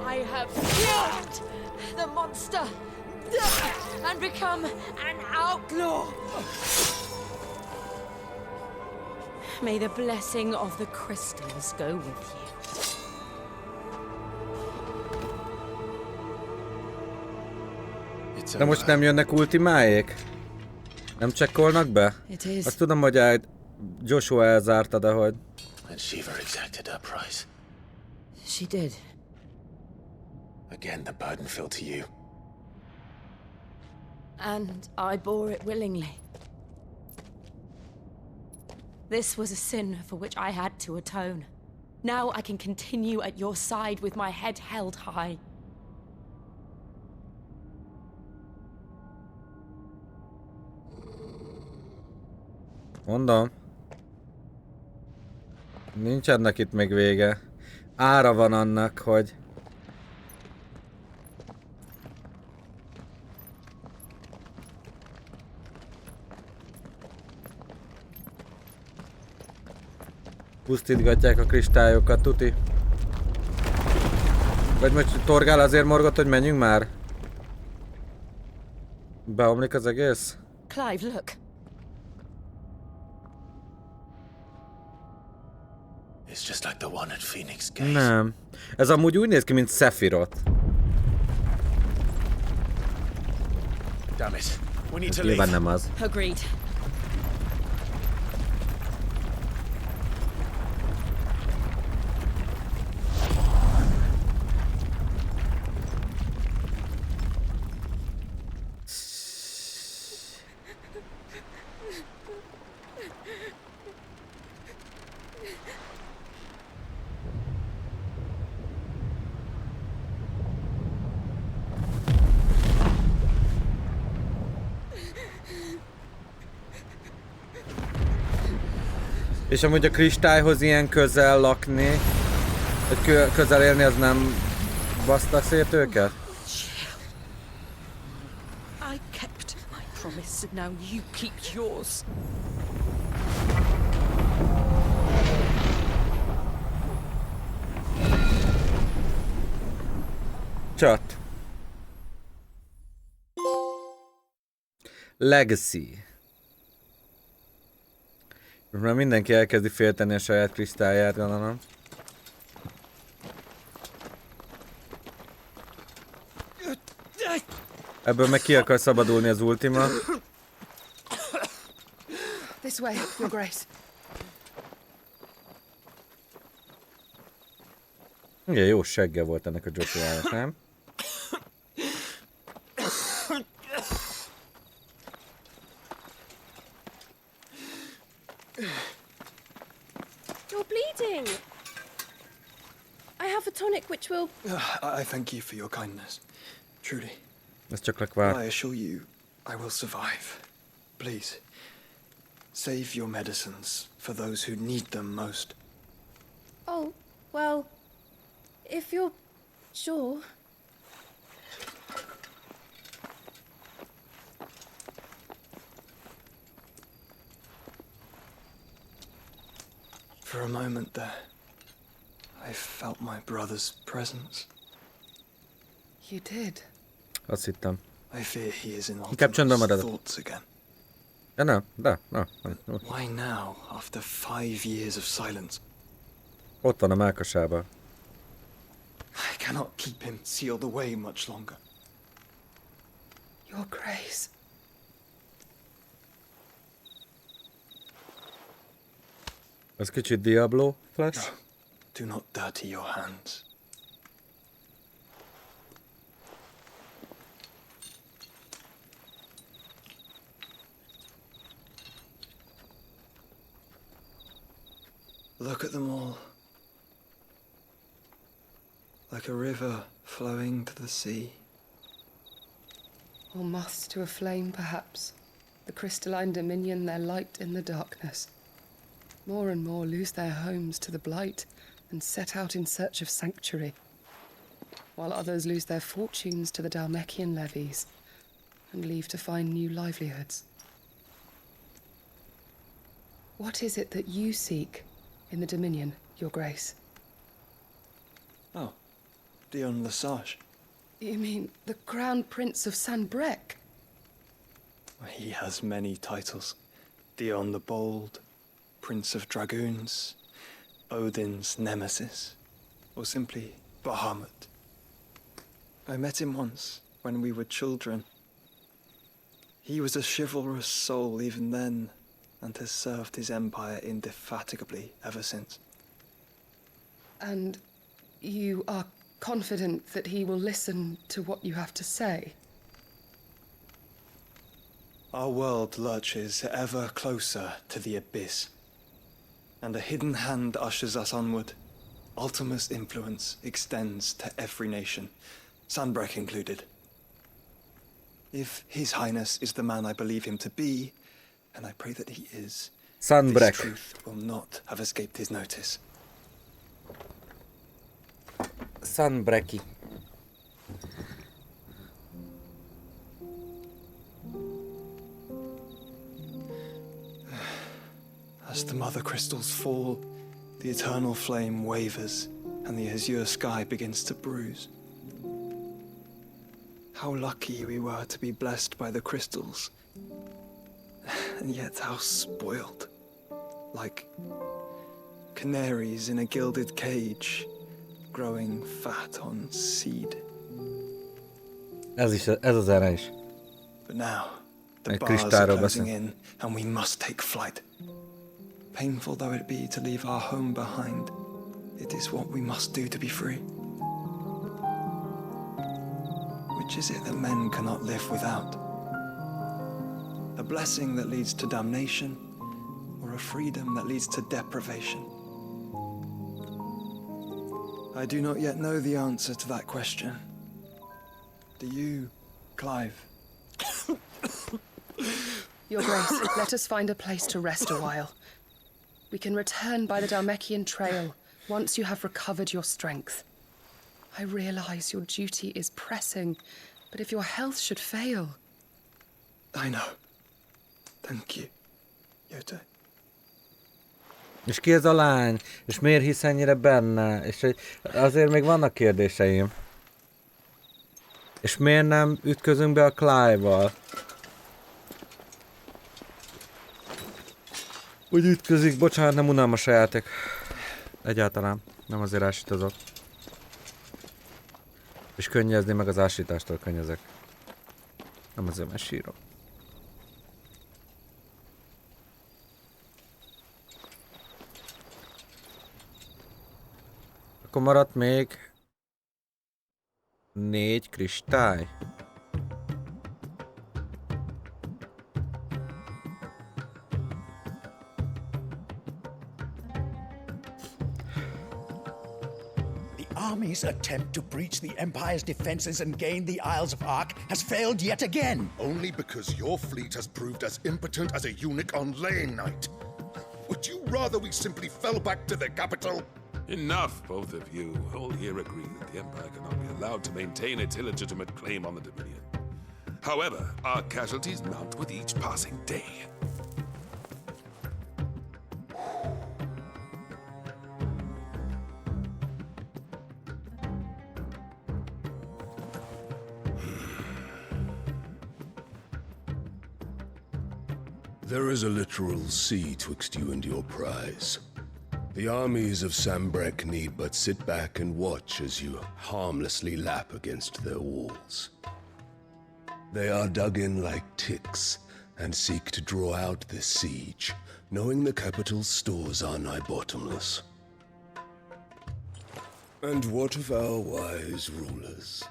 Speaker 6: I have killed the monster and become an outlaw. May the blessing of the crystals go with you.
Speaker 3: De most nem jönnek ultimáék? Nem csekkolnak be?
Speaker 1: It is.
Speaker 3: Azt tudom, hogy Joshua elzárta, de hogy...
Speaker 2: And Shiva exacted her price.
Speaker 1: She did.
Speaker 2: Again, the burden fell to you.
Speaker 1: And I bore it willingly.
Speaker 6: This was a sin for which I had to atone. Now I can continue at your side with my head held high.
Speaker 3: Mondom. Nincs ennek itt még vége. Ára van annak, hogy... Pusztítgatják a kristályokat, tuti. Vagy most Torgál azért morgott, hogy menjünk már? Beomlik az egész?
Speaker 6: Clive, look.
Speaker 2: It's just like the one at Phoenix Gate.
Speaker 3: Nem. Ez amúgy úgy néz ki, mint Sephiroth.
Speaker 2: Damn it. We need to
Speaker 3: Nyilván
Speaker 2: leave.
Speaker 3: nem az.
Speaker 6: Agreed.
Speaker 3: És amúgy a kristályhoz ilyen közel lakni, vagy közel élni, az nem baszta szét őket?
Speaker 5: I kept my promise, and now you keep yours.
Speaker 3: Csat. Legacy. Most már mindenki elkezdi félteni a saját kristályát, gondolom. Ebből meg ki akar szabadulni az Ultima.
Speaker 5: This way, Your Grace.
Speaker 3: Igen, jó segge volt ennek a Joshuának, nem?
Speaker 7: You're bleeding. I have a tonic which will...
Speaker 8: I thank you for your kindness. Truly.
Speaker 3: Ez csak lekvár.
Speaker 8: I assure you, I will survive. Please, save your medicines for those who need them most.
Speaker 7: Oh, well, if you're sure.
Speaker 8: For a moment there, I felt my brother's presence.
Speaker 5: You did.
Speaker 3: Azt hittem.
Speaker 8: I fear he is in
Speaker 3: Captain
Speaker 8: Ultima's thoughts again.
Speaker 3: Ja, nem, de, no.
Speaker 8: Why now, after 5 years of silence?
Speaker 3: Ott van a mellkasában.
Speaker 8: I cannot keep him sealed away much longer.
Speaker 5: Your Grace.
Speaker 3: Ez kicsit Diablo flash.
Speaker 8: Do not dirty your hands. Look at them all. Like a river flowing to the sea.
Speaker 5: Or moths to a flame, perhaps. The crystalline dominion, their light in the darkness.
Speaker 9: More and more lose their homes to the blight and set out in search of sanctuary, while others lose their fortunes to the Dhalmekian levies and leave to find new livelihoods. What is it that you seek in the Dominion, Your Grace?
Speaker 8: Oh, Dion Lesage.
Speaker 9: You mean the Crown Prince of Sanbreque?
Speaker 8: He has many titles. Dion the Bold, Prince of Dragoons, Odin's Nemesis, or simply Bahamut. I met him once, when we were children. He was a chivalrous soul even then, and has served his empire indefatigably ever since.
Speaker 9: And you are confident that he will listen to what you have to say?
Speaker 8: Our world lurches ever closer to the abyss, and a hidden hand ushers us onward. Ultima's influence extends to every nation, Sanbreque included. If His Highness is the man I believe him to be, and I pray that he is,
Speaker 3: Sanbreque.
Speaker 8: this truth will not have escaped his notice.
Speaker 3: Sanbreque.
Speaker 8: As the mother crystals fall, the eternal flame wavers, and the azure sky begins to bruise. How lucky we were to be blessed by the crystals, and yet how spoiled. Like canaries in a gilded cage, growing fat on seed.
Speaker 3: Ez az zene is.
Speaker 8: But now, the
Speaker 3: Egy
Speaker 8: bars are
Speaker 3: kristályról
Speaker 8: closing
Speaker 3: beszél.
Speaker 8: in, and we must take flight. Painful though it be to leave our home behind, it is what we must do to be free. Which is it that men cannot live without? A blessing that leads to damnation, or a freedom that leads to deprivation? I do not yet know the answer to that question. Do you, Clive?
Speaker 9: Your Grace, let us find a place to rest a while. We can return by the Dhalmekian trail once you have recovered your strength. I realize your duty is pressing, but if your health should fail...
Speaker 8: I know. Thank you, Yote.
Speaker 3: És ki ez a lány? És miért hisz ennyire benne? És azért még vannak kérdéseim. És miért nem ütközünk be a Clive-val? Úgy ütközik, bocsánat, nem unalmas a játék. Egyáltalán. Nem azért ásítozok. És könnyezni meg az ásítástól könnyezek. Nem azért, mert sírok. Akkor maradt még 4 kristály.
Speaker 10: Army's attempt to breach the Empire's defenses and gain the Isles of Ark has failed yet again.
Speaker 11: Only because your fleet has proved as impotent as a eunuch on laying night. Would you rather we simply fell back to the capital?
Speaker 12: Enough, both of you. All here agree that the Empire cannot be allowed to maintain its illegitimate claim on the Dominion. However, our casualties mount with each passing day.
Speaker 11: There is a literal sea twixt you and your prize. The armies of Sanbreque need but sit back and watch as you harmlessly lap against their walls. They are dug in like ticks and seek to draw out this siege, knowing the capital's stores are nigh bottomless. And what of our wise rulers?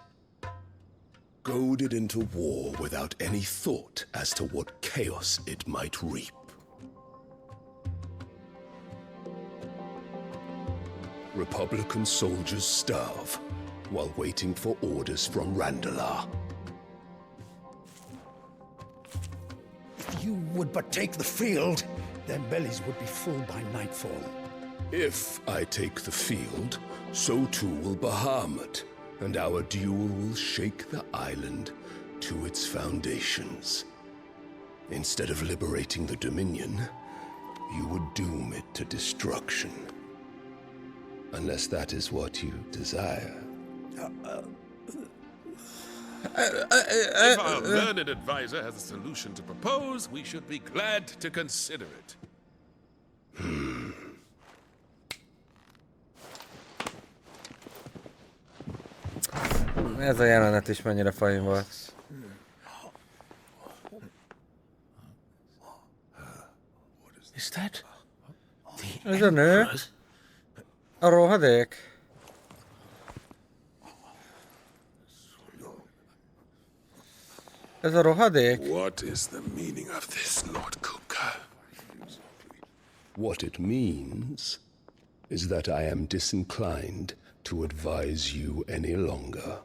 Speaker 11: Goaded into war without any thought as to what chaos it might reap. Republican soldiers starve while waiting for orders from Randalar.
Speaker 10: If you would but take the field, their bellies would be full by nightfall.
Speaker 11: If I take the field, so too will Bahamut, and our duel will shake the island to its foundations. Instead of liberating the Dominion, you would doom it to destruction. Unless that is what you desire.
Speaker 12: If our learned advisor has a solution to propose, we should be glad to consider it.
Speaker 3: Ez a jelenet is mennyire fajn volt.
Speaker 2: Is that
Speaker 3: Ez a nő? A rohadék? Ez a rohadék?
Speaker 12: What is the meaning of this, Lord Kuka?
Speaker 11: What it means is that I am disinclined to advise you any longer.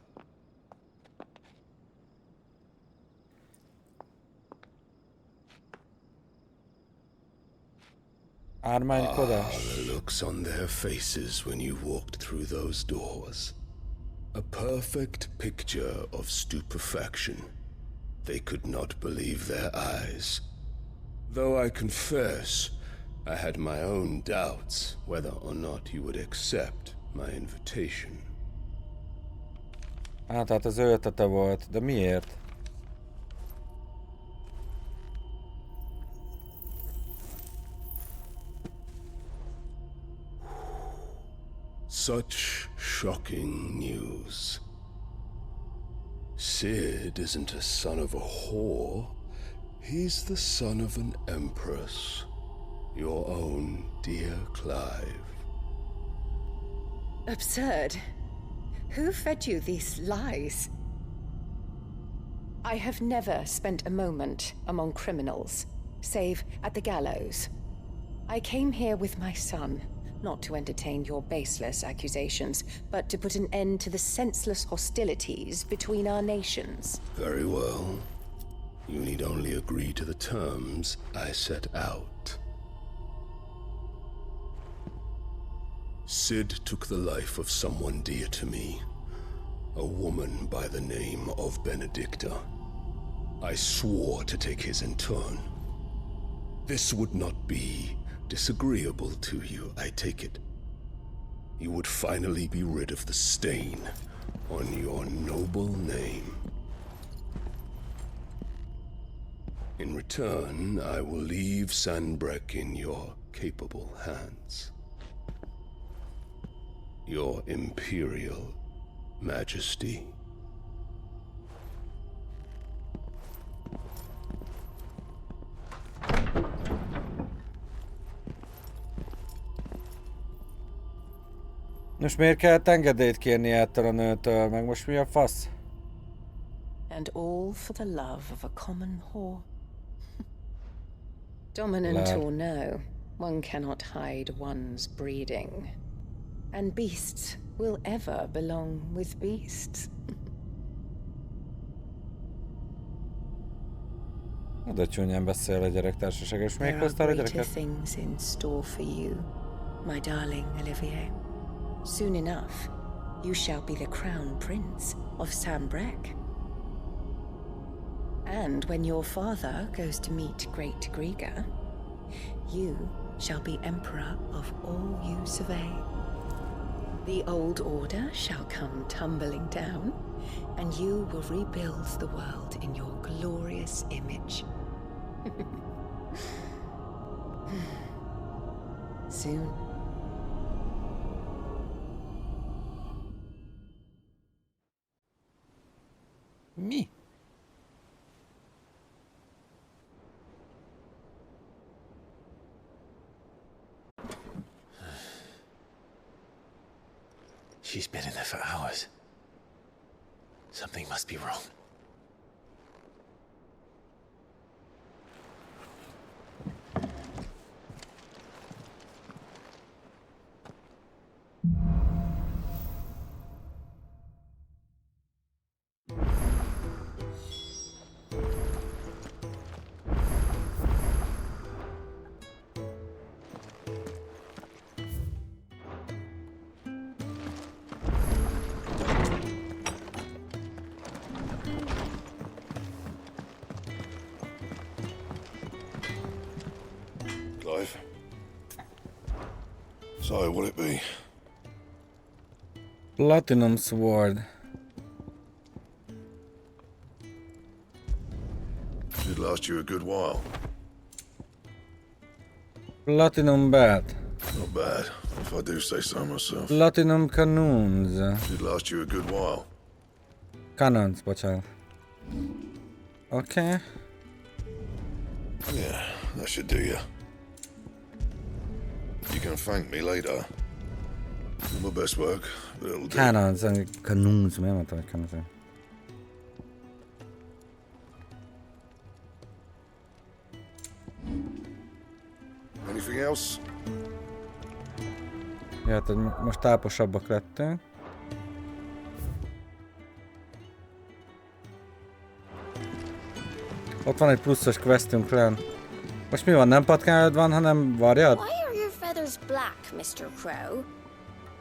Speaker 3: Ármánykodás.
Speaker 11: The looks on their faces when you walked through those doors. A perfect picture of stupefaction. They could not believe their eyes. Though I confess, I had my own doubts whether or not you would accept my invitation.
Speaker 3: Tehát az ő ötlete volt, de miért?
Speaker 11: Such shocking news. Sid isn't a son of a whore. He's the son of an empress. Your own dear Clive.
Speaker 13: Absurd. Who fed you these lies? I have never spent a moment among criminals, save at the gallows. I came here with my son, not to entertain your baseless accusations, but to put an end to the senseless hostilities between our nations.
Speaker 11: Very well. You need only agree to the terms I set out. Sid took the life of someone dear to me, a woman by the name of Benedicta. I swore to take his in turn. This would not be disagreeable to you, I take it. You would finally be rid of the stain on your noble name. In return, I will leave Sanbreque in your capable hands. Your Imperial Majesty.
Speaker 3: Most miért kellett engedélyt kérni ettől a nőtől? Meg most mi a fasz?
Speaker 13: And all for the love of a common whore. Dominant or no, one cannot hide one's breeding. And beasts will ever belong with beasts.
Speaker 3: De csúnyán beszél a gyerektársaság, és még
Speaker 13: There are
Speaker 3: hoztál a
Speaker 13: greater
Speaker 3: gyereket?
Speaker 13: things in store for you, my darling Olivier. Soon enough, you shall be the crown prince of Sanbreque. And when your father goes to meet Great Griga, you shall be emperor of all you survey. The old order shall come tumbling down, and you will rebuild the world in your glorious image. Soon.
Speaker 3: Mi?
Speaker 2: She's been in there for hours. Something must be wrong.
Speaker 11: So, what'll it be?
Speaker 3: Platinum sword.
Speaker 11: Should last you a good while.
Speaker 3: Platinum belt.
Speaker 11: Not bad, if I do say so myself.
Speaker 3: Platinum cannons.
Speaker 11: Should last you a good while.
Speaker 3: Cannons, bocsánat. Okay.
Speaker 11: Yeah, that should do you. You can thank me later. Do my best work, but it'll do.
Speaker 3: Cannons, cannons, miért mondtam, hogy cannons?
Speaker 11: Anything else?
Speaker 3: Ja, hát most táposabbak lettünk. Ott van egy pluszos questünk lenn. Most mi van, nem patkányod van, hanem varjad?
Speaker 14: Why are your feathers black, Mr. Crow?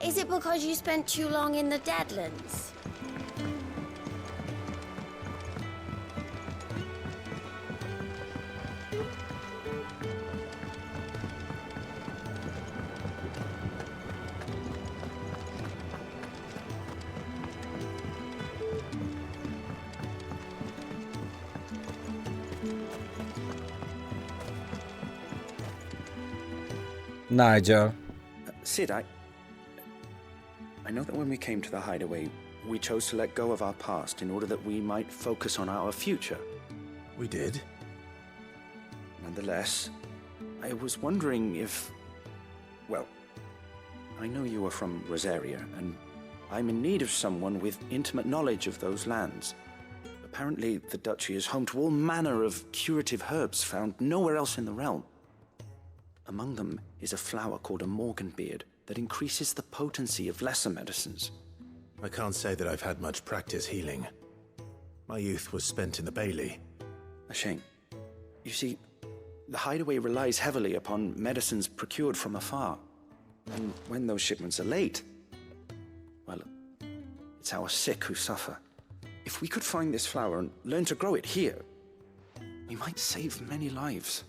Speaker 14: Is it because you spent too long in the Deadlands?
Speaker 3: Nigel.
Speaker 15: Sid, I know that when we came to the hideaway, we chose to let go of our past in order that we might focus on our future.
Speaker 2: We did.
Speaker 15: Nonetheless, I was wondering if... Well, I know you are from Rosaria, and I'm in need of someone with intimate knowledge of those lands. Apparently, the duchy is home to all manner of curative herbs found nowhere else in the realm. Among them is a flower called a morganbeard that increases the potency of lesser medicines.
Speaker 2: I can't say that I've had much practice healing. My youth was spent in the Bailey.
Speaker 15: A shame. You see, the hideaway relies heavily upon medicines procured from afar. And when those shipments are late, well, it's our sick who suffer. If we could find this flower and learn to grow it here, we might save many lives.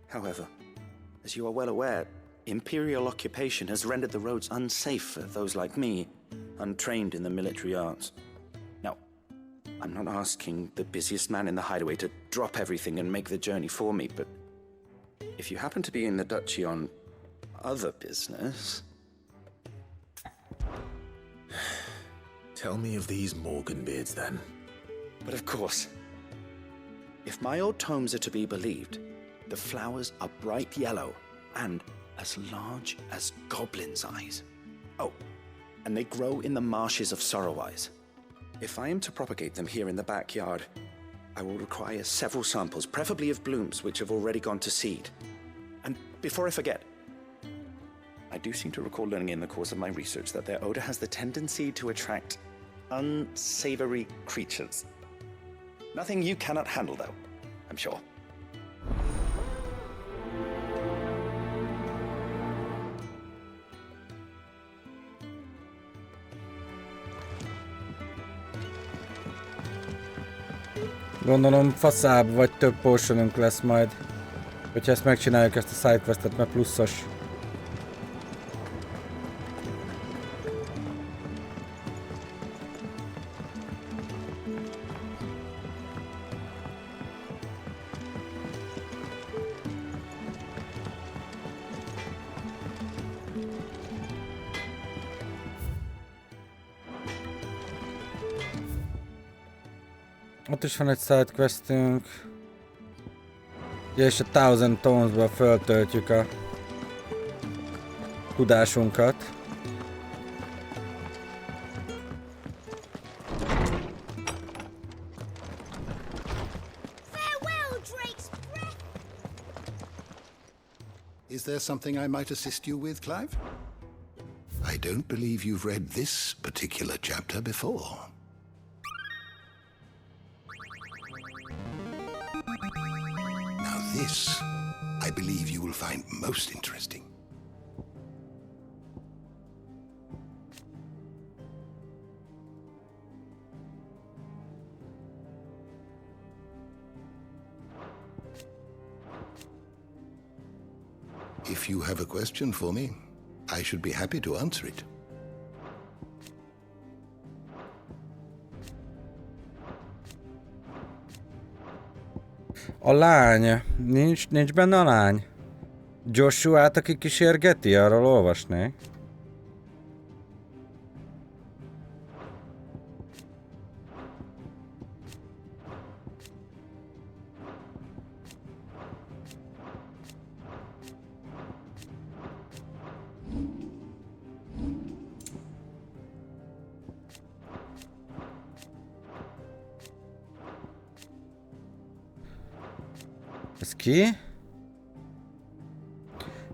Speaker 15: However, as you are well aware, imperial occupation has rendered the roads unsafe for those like me, untrained in the military arts. Now, I'm not asking the busiest man in the hideaway to drop everything and make the journey for me, but if you happen to be in the duchy on other business...
Speaker 2: Tell me of these morganbeards, then.
Speaker 15: But of course. If my old tomes are to be believed, the flowers are bright yellow and as large as goblins' eyes. Oh, and they grow in the marshes of Sorrowise. If I am to propagate them here in the backyard, I will require several samples, preferably of blooms which have already gone to seed. And before I forget, I do seem to recall learning in the course of my research that their odor has the tendency to attract unsavory creatures. Nothing you cannot handle, though, I'm sure.
Speaker 3: Gondolom faszább vagy több portionünk lesz majd, hogyha ezt megcsináljuk, ezt a sidequestet, mert pluszos. Ott is van egy sidequestünk. Ja, és a 1000 Tonesba föltöltjük a tudásunkat.
Speaker 10: Farewell, Drake's breath! Is there something I might assist you with, Clive?
Speaker 11: I don't believe you've read this particular chapter before. This, I believe you will find most interesting. If you have a question for me, I should be happy to answer it.
Speaker 3: A lány. Nincs benne a lány. Joshua-t, aki kísérgeti, arról olvasnék. Ez ki?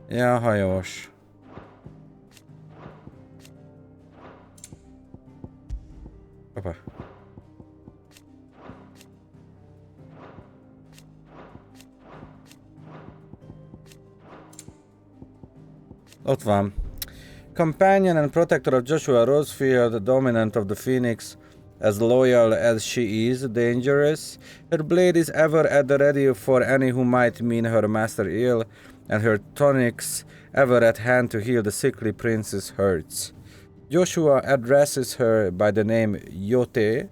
Speaker 3: Ja, hajós. Hoppá. Ott van. Companion and protector of Joshua Rosefield, dominant of the Phoenix, as loyal as she is dangerous. Her blade is ever at the ready for any who might mean her master ill, and her tonics ever at hand to heal the sickly prince's hurts. Joshua addresses her by the name Yote,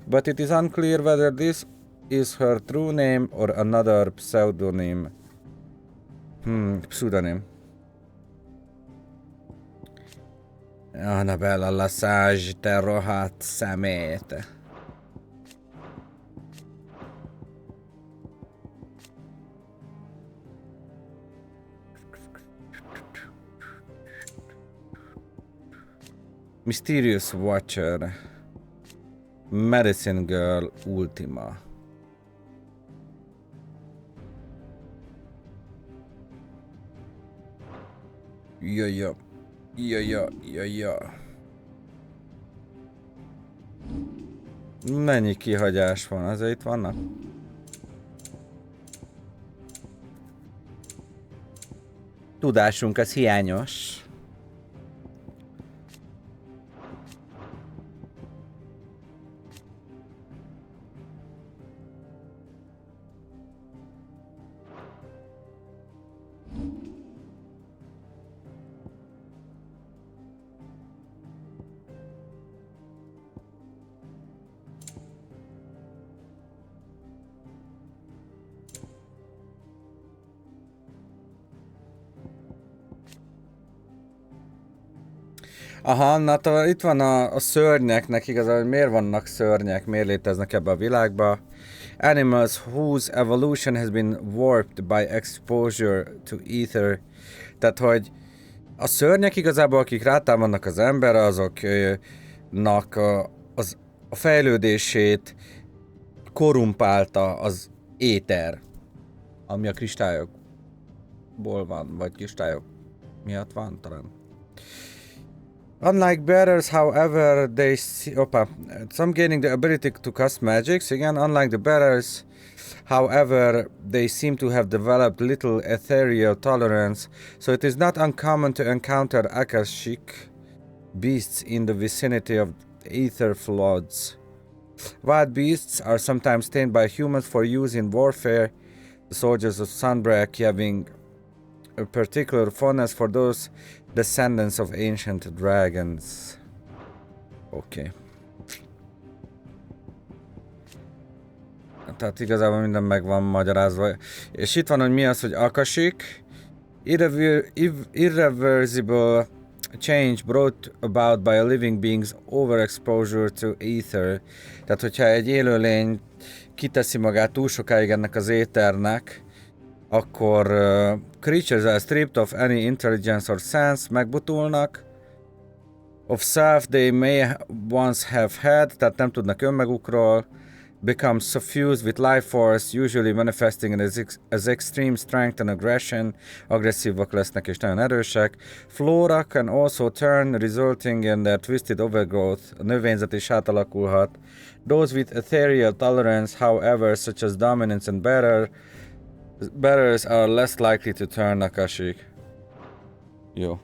Speaker 3: but it is unclear whether this is her true name or another pseudonym. Pseudonym. Annabella Lassage, te rohadt szemét. Mysterious Watcher. Medicine Girl Ultima. Ja. Mennyi kihagyás van, azért itt vannak? Tudásunk, ez hiányos. Aha, na itt van a szörnyeknek igazából, hogy miért vannak szörnyek, miért léteznek ebbe a világba. Animals whose evolution has been warped by exposure to ether. Tehát, hogy a szörnyek igazából, akik rátámadnak az emberre, azoknak a fejlődését korrumpálta az éter, ami a kristályokból van, vagy kristályok miatt van talán. Unlike bearers, however, some gaining the ability to cast magics. Again, unlike the bearers, however, they seem to have developed little ethereal tolerance, so it is not uncommon to encounter akashic beasts in the vicinity of ether floods. Wild beasts are sometimes tamed by humans for use in warfare, the soldiers of Sunbreak having a particular fondness for those descendants of ancient dragons. Oké. Tehát igazából minden meg van magyarázva. És itt van, hogy mi az, hogy akasik. Irreversible change brought about by a living being's overexposure to ether. Tehát, hogyha egy élőlény kiteszi magát túl sokáig ennek az éternek, akkor creatures are stripped of any intelligence or sense, megbutulnak. Of self they may once have had, tehát nem tudnak önmagukról. Become suffused with life force, usually manifesting as extreme strength and aggression. Agresszívak lesznek és nagyon erősek. Flora can also turn, resulting in their twisted overgrowth. A növényzet is átalakulhat. Those with ethereal tolerance, however, such as dominance and bearers are less likely to turn akashic. Jó.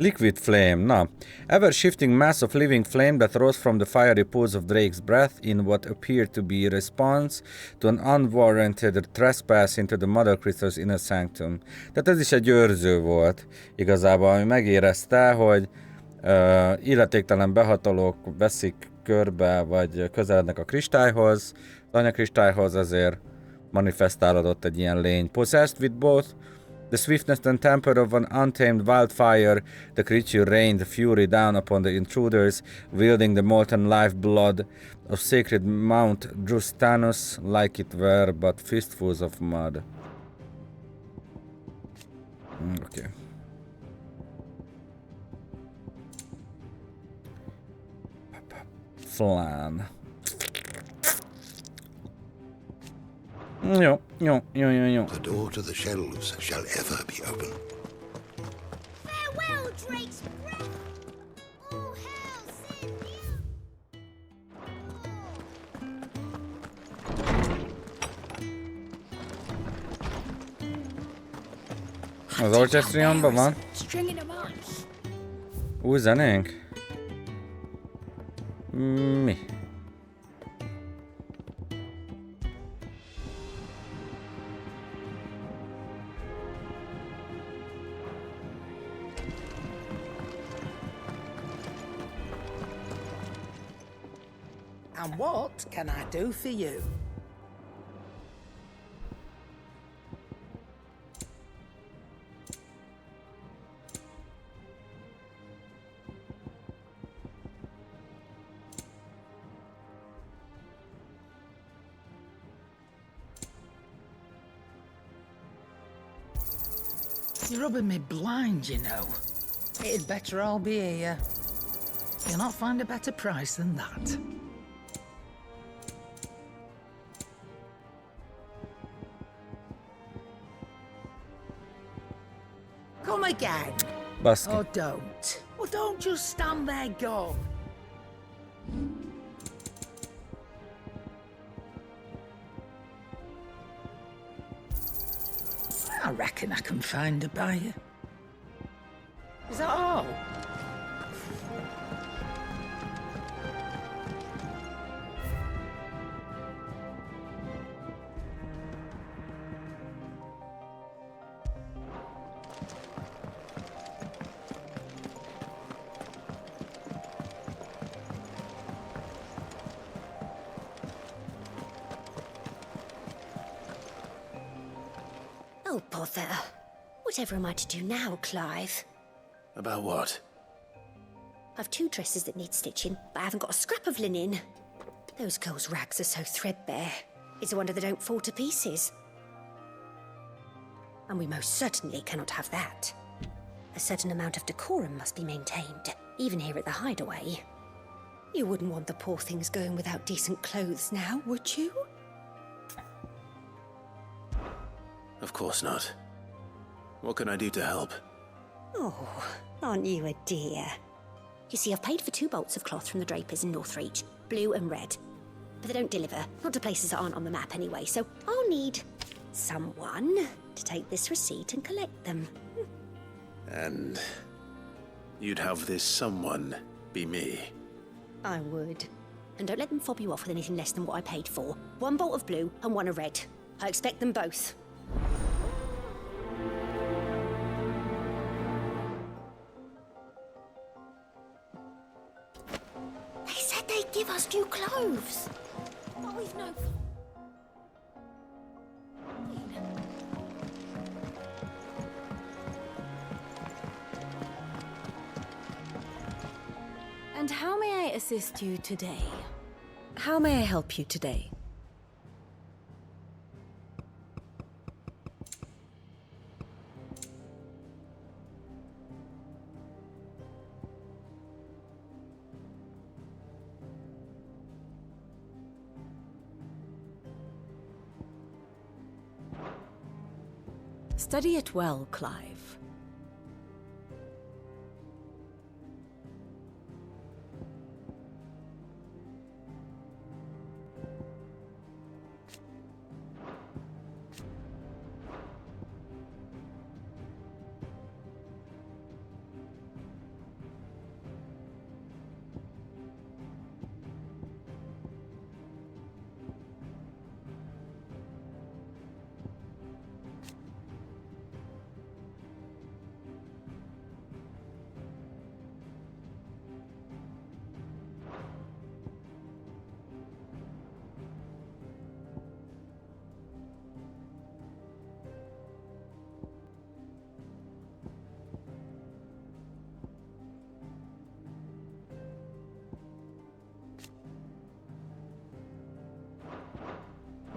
Speaker 3: Liquid flame, na. Ever-shifting mass of living flame that rose from the fiery pools of Drake's breath in what appeared to be response to an unwarranted trespass into the Mother Crystal's inner sanctum. Tehát ez is egy őrző volt igazából, ami megérezte, hogy illetéktelen behatolók veszik körbe, vagy közelednek a kristályhoz, az anyakristályhoz, ezért manifestálódott egy ilyen lény. Possessed with both the swiftness and temper of an untamed wildfire, the creature rained fury down upon the intruders, wielding the molten lifeblood of sacred Mount Drustanus like it were but fistfuls of mud. Okay. Flan. Jó.
Speaker 11: The door to the shelves shall ever be open.
Speaker 14: Farewell, Drake's breath! All hail, Sin
Speaker 3: Az Orchestriumban van. Új zenénk? Mi?
Speaker 16: And what can I do for you? You're rubbing me blind, you know. It'd better all be here. You'll not find a better price than that. Come again.
Speaker 3: Baszki.
Speaker 16: Or don't. Or don't just stand there, go. I reckon I can find a buyer. Is that all?
Speaker 14: Oh, bother. Whatever am I to do now, Clive?
Speaker 2: About what?
Speaker 14: I've 2 dresses that need stitching, but I haven't got a scrap of linen. Those girls' rags are so threadbare. It's a wonder they don't fall to pieces. And we most certainly cannot have that. A certain amount of decorum must be maintained, even here at the hideaway. You wouldn't want the poor things going without decent clothes now, would you?
Speaker 2: Of course not. What can I do to help?
Speaker 14: Oh, aren't you a dear? You see, I've paid for 2 bolts of cloth from the drapers in Northreach, blue and red. But they don't deliver, not to places that aren't on the map anyway, so I'll need someone to take this receipt and collect them.
Speaker 2: And you'd have this someone be me?
Speaker 14: I would. And don't let them fob you off with anything less than what I paid for. 1 bolt of blue and 1 of red. I expect them both. They said they'd give us new clothes. But we've no...
Speaker 1: And how may I assist you today? How may I help you today? Study it well, Clive.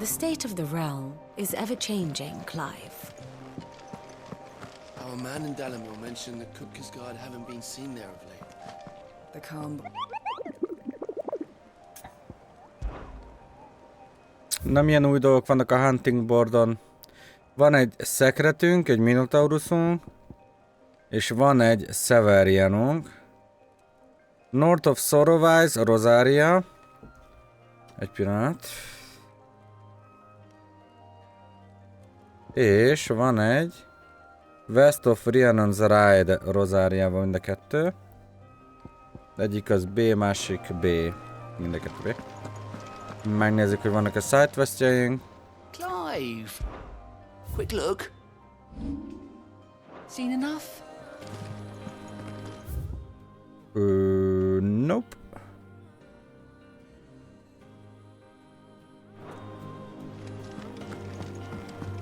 Speaker 1: The state of the realm is ever-changing, Clive.
Speaker 17: Our man in Dalamore mentioned that Kristály haven't been seen there of late.
Speaker 18: The calm.
Speaker 3: Na, milyen új dolgok vannak a hunting boardon? Van egy szekretünk, egy minotaurusunk, és van egy Severianunk. North of Sorrowise, a Rosaria. Egy pillanat. És van egy West of Rhiannon's Ride, Rosariával mind a kettő. Egyik az B, másik B. Mind a kettő B. Megnézzük, hogy vannak a sidequestjeink.
Speaker 17: Clive! Quick look.
Speaker 18: Seen enough?
Speaker 3: Nope.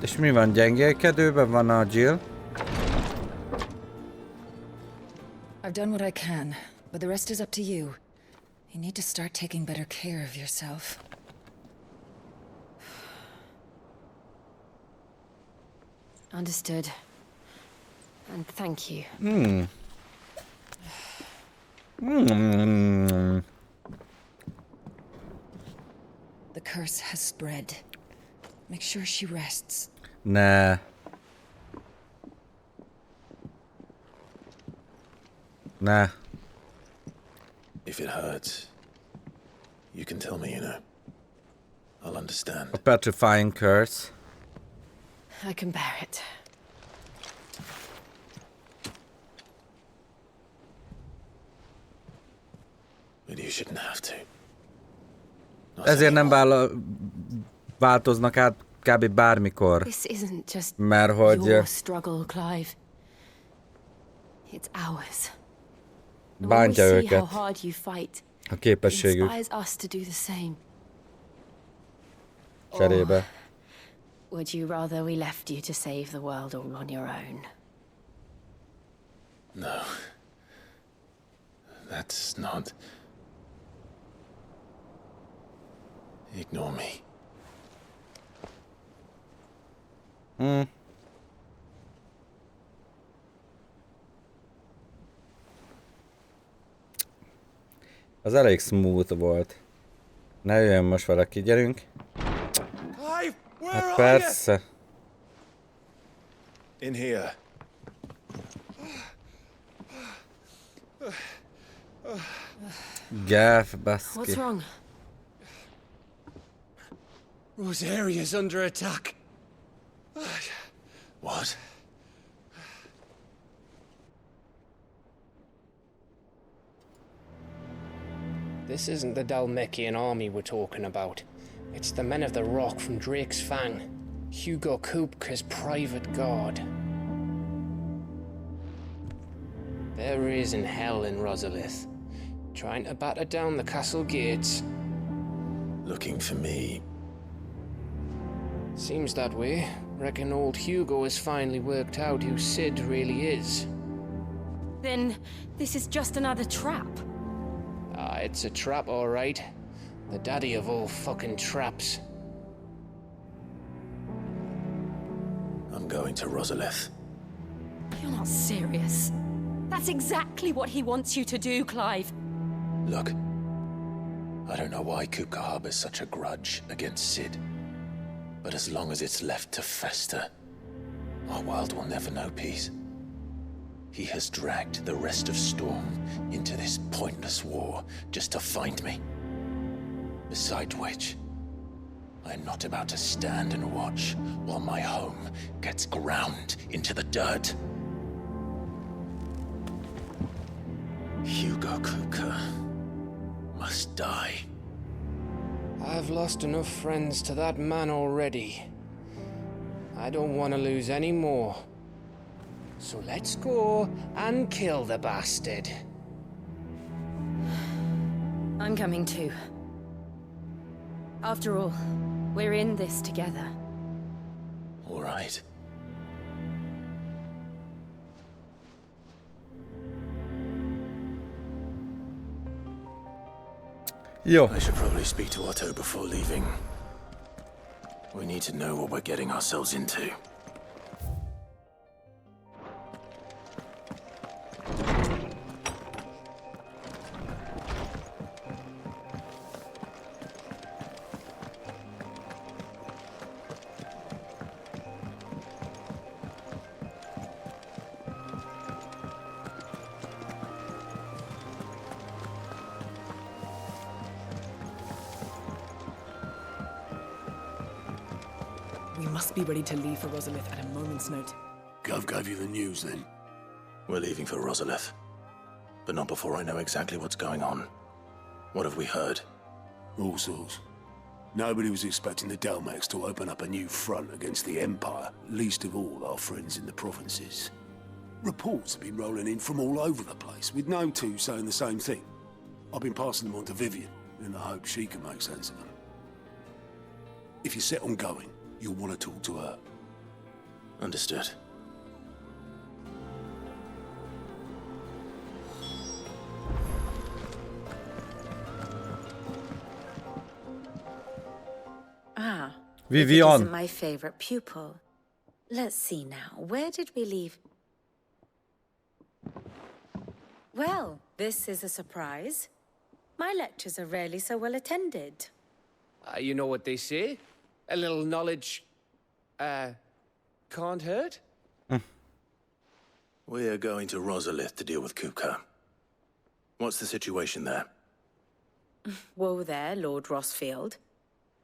Speaker 3: És mi van gyengélkedőben? Van a Jill.
Speaker 18: I've done what I can, but the rest is up to you. You need to start taking better care of yourself.
Speaker 1: Understood. And thank you.
Speaker 18: The curse has spread. Make sure she rests.
Speaker 3: Nah. Nah.
Speaker 2: If it hurts, you can tell me, you know. I'll understand.
Speaker 3: A petrifying curse.
Speaker 1: I can bear it.
Speaker 2: But you shouldn't have to.
Speaker 3: Ezért nem változnak át kb. Bármikor.
Speaker 1: This isn't just
Speaker 3: mert hogy
Speaker 1: your struggle, Clive. It's ours.
Speaker 3: bántja
Speaker 1: When we see
Speaker 3: őket.
Speaker 1: how hard you fight,
Speaker 3: A képességük
Speaker 1: it inspires us to do the same.
Speaker 3: cserébe.
Speaker 1: Would you rather we left you to save the world all on your own?
Speaker 2: No. That's not... Ignore me.
Speaker 3: Az elég smooth volt. Ne jöjjön most valaki, gyerünk. Hát persze.
Speaker 2: In here.
Speaker 3: Gaff, baszki.
Speaker 1: What's wrong?
Speaker 17: Rosaria's under attack.
Speaker 2: What?
Speaker 19: This isn't the Dalmekian army we're talking about. It's the men of the Rock from Drake's Fang. Hugo Kupka's private guard. There is in hell in Rosalith, trying to batter down the castle gates.
Speaker 2: Looking for me.
Speaker 19: Seems that way. Reckon old Hugo has finally worked out who Sid really is.
Speaker 1: Then this is just another trap.
Speaker 19: Ah, it's a trap, all right. The daddy of all fucking traps.
Speaker 2: I'm going to Rosalith.
Speaker 1: You're not serious. That's exactly what he wants you to do, Clive.
Speaker 2: Look, I don't know why Kupka harbors such a grudge against Sid. But as long as it's left to fester, our world will never know peace. He has dragged the rest of Storm into this pointless war just to find me. Besides which, I am not about to stand and watch while my home gets ground into the dirt. Hugo Kupka must die.
Speaker 19: I've lost enough friends to that man already. I don't want to lose any more. So let's go and kill the bastard.
Speaker 1: I'm coming too. After all, we're in this together.
Speaker 2: All right.
Speaker 3: Jó.
Speaker 2: I should probably speak to Otto before leaving. We need to know what we're getting ourselves into.
Speaker 20: We must be ready to leave for Rosalith at a moment's note.
Speaker 11: Gov gave you the news then?
Speaker 2: We're leaving for Rosalith. But not before I know exactly what's going on. What have we heard?
Speaker 11: All sorts. Nobody was expecting the Dalmacs to open up a new front against the Empire, least of all our friends in the provinces. Reports have been rolling in from all over the place, with no two saying the same thing. I've been passing them on to Vivian, in the hope she can make sense of them. If you're set on going, you'll want to talk to her.
Speaker 2: Understood.
Speaker 1: Ah.
Speaker 3: Vivian.
Speaker 1: It isn't my favorite pupil. Let's see now. Where did we leave? Well, this is a surprise. My lectures are rarely so well attended.
Speaker 19: You know what they say? A little knowledge, can't hurt?
Speaker 2: We're going to Rosalith to deal with Kupka. What's the situation there?
Speaker 1: Whoa there, Lord Rossfield.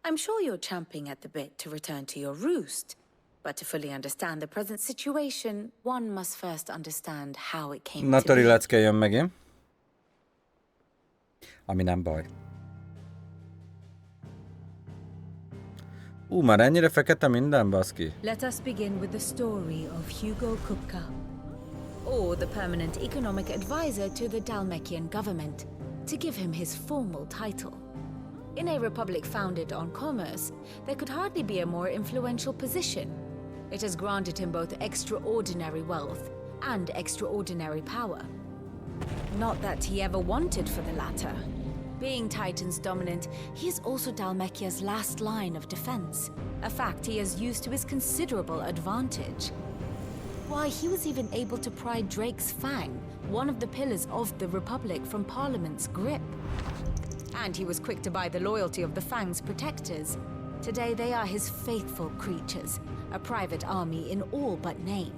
Speaker 1: I'm sure you're champing at the bit to return to your roost. But to fully understand the present situation, one must first understand how it came
Speaker 3: Na,
Speaker 1: to be.
Speaker 3: Tori lecke jön megint. Ami nem baj. Már ennyire fekete minden, baszki?
Speaker 21: Let us begin with the story of Hugo Kupka, or the permanent economic advisor to the Dalmekian government, to give him his formal title. In a republic founded on commerce, there could hardly be a more influential position. It has granted him both extraordinary wealth and extraordinary power. Not that he ever wanted for the latter. Being Titan's dominant, he is also Dalmekia's last line of defense, a fact he has used to his considerable advantage. Why, he was even able to pry Drake's Fang, one of the pillars of the Republic, from Parliament's grip. And he was quick to buy the loyalty of the Fang's protectors. Today they are his faithful creatures, a private army in all but name.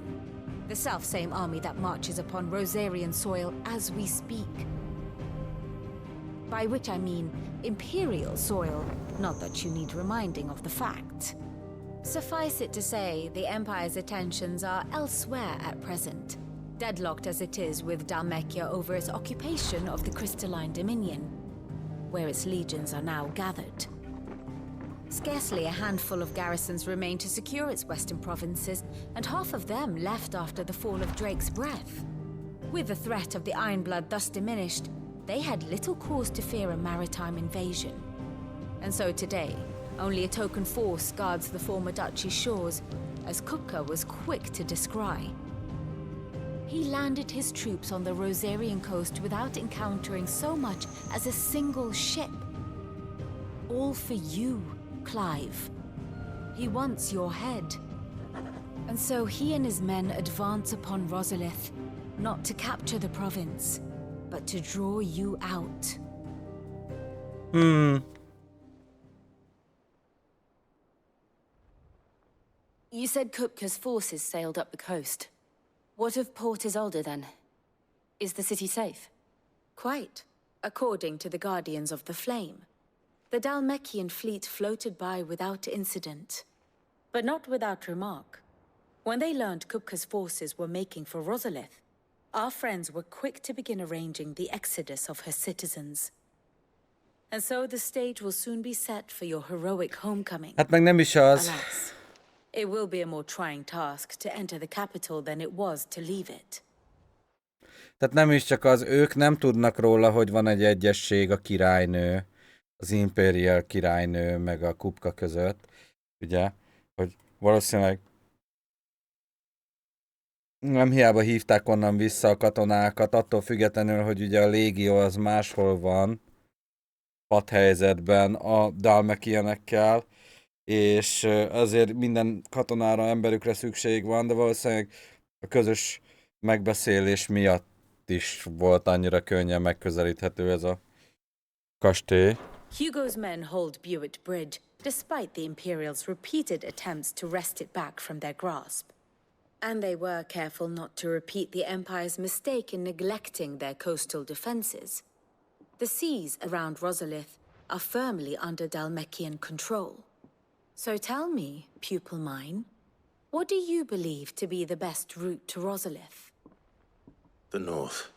Speaker 21: The self-same army that marches upon Rosarian soil as we speak. By which I mean Imperial soil, not that you need reminding of the fact. Suffice it to say, the Empire's attentions are elsewhere at present, deadlocked as it is with Dalmekia over its occupation of the Crystalline Dominion, where its legions are now gathered. Scarcely a handful of garrisons remain to secure its western provinces, and half of them left after the fall of Drake's Breath. With the threat of the Ironblood thus diminished, they had little cause to fear a maritime invasion. And so today, only a token force guards the former duchy's shores, as Kupka was quick to descry. He landed his troops on the Rosarian coast without encountering so much as a single ship. All for you, Clive. He wants your head. And so he and his men advance upon Rosalith, not to capture the province, but to draw you out. You said Kupka's forces sailed up the coast. What of Port Isolde then? Is the city safe? Quite, according to the Guardians of the Flame. The Dalmekian fleet floated by without incident, but not without remark. When they learned Kupka's forces were making for Rosalith, our friends were quick to begin arranging the exodus of her citizens. And so the stage will soon be set for your heroic homecoming.
Speaker 3: Hát meg nem is az.
Speaker 1: Alas, it will be a more trying task to enter the capital than it was to leave it.
Speaker 3: Tehát nem is csak az, ők nem tudnak róla, hogy van egy egyesség a királynő, az Imperial királynő meg a Kupka között, ugye, hogy valószínűleg nem hiába hívták onnan vissza a katonákat, attól függetlenül, hogy ugye a légió az máshol van, padhelyzetben a Dalmekianekkel, és azért minden katonára, emberükre szükség van, de valószínűleg a közös megbeszélés miatt is volt annyira könnyen megközelíthető ez a kastély.
Speaker 1: Hugo's men hold Buett Bridge, despite the Imperials' repeated attempts to wrest it back from their grasp. And they were careful not to repeat the Empire's mistake in neglecting their coastal defenses. The seas around Rosalith are firmly under Dhalmekian control. So tell me, pupil mine, what do you believe to be the best route to Rosalith?
Speaker 2: The north.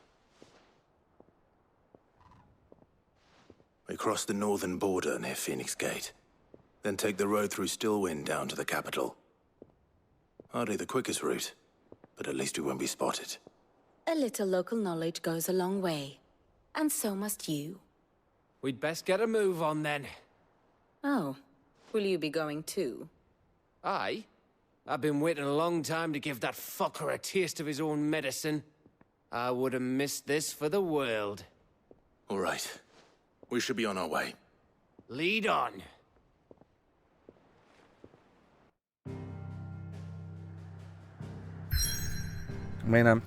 Speaker 2: We cross the northern border near Phoenix Gate, then take the road through Stillwind down to the capital. Hardly the quickest route, but at least we won't be spotted.
Speaker 1: A little local knowledge goes a long way, and so must you.
Speaker 19: We'd best get a move on then.
Speaker 1: Oh, will you be going too?
Speaker 19: Aye. I've been waiting a long time to give that fucker a taste of his own medicine. I would have missed this for the world.
Speaker 2: All right. We should be on our way.
Speaker 19: Lead on.
Speaker 3: Miért nem?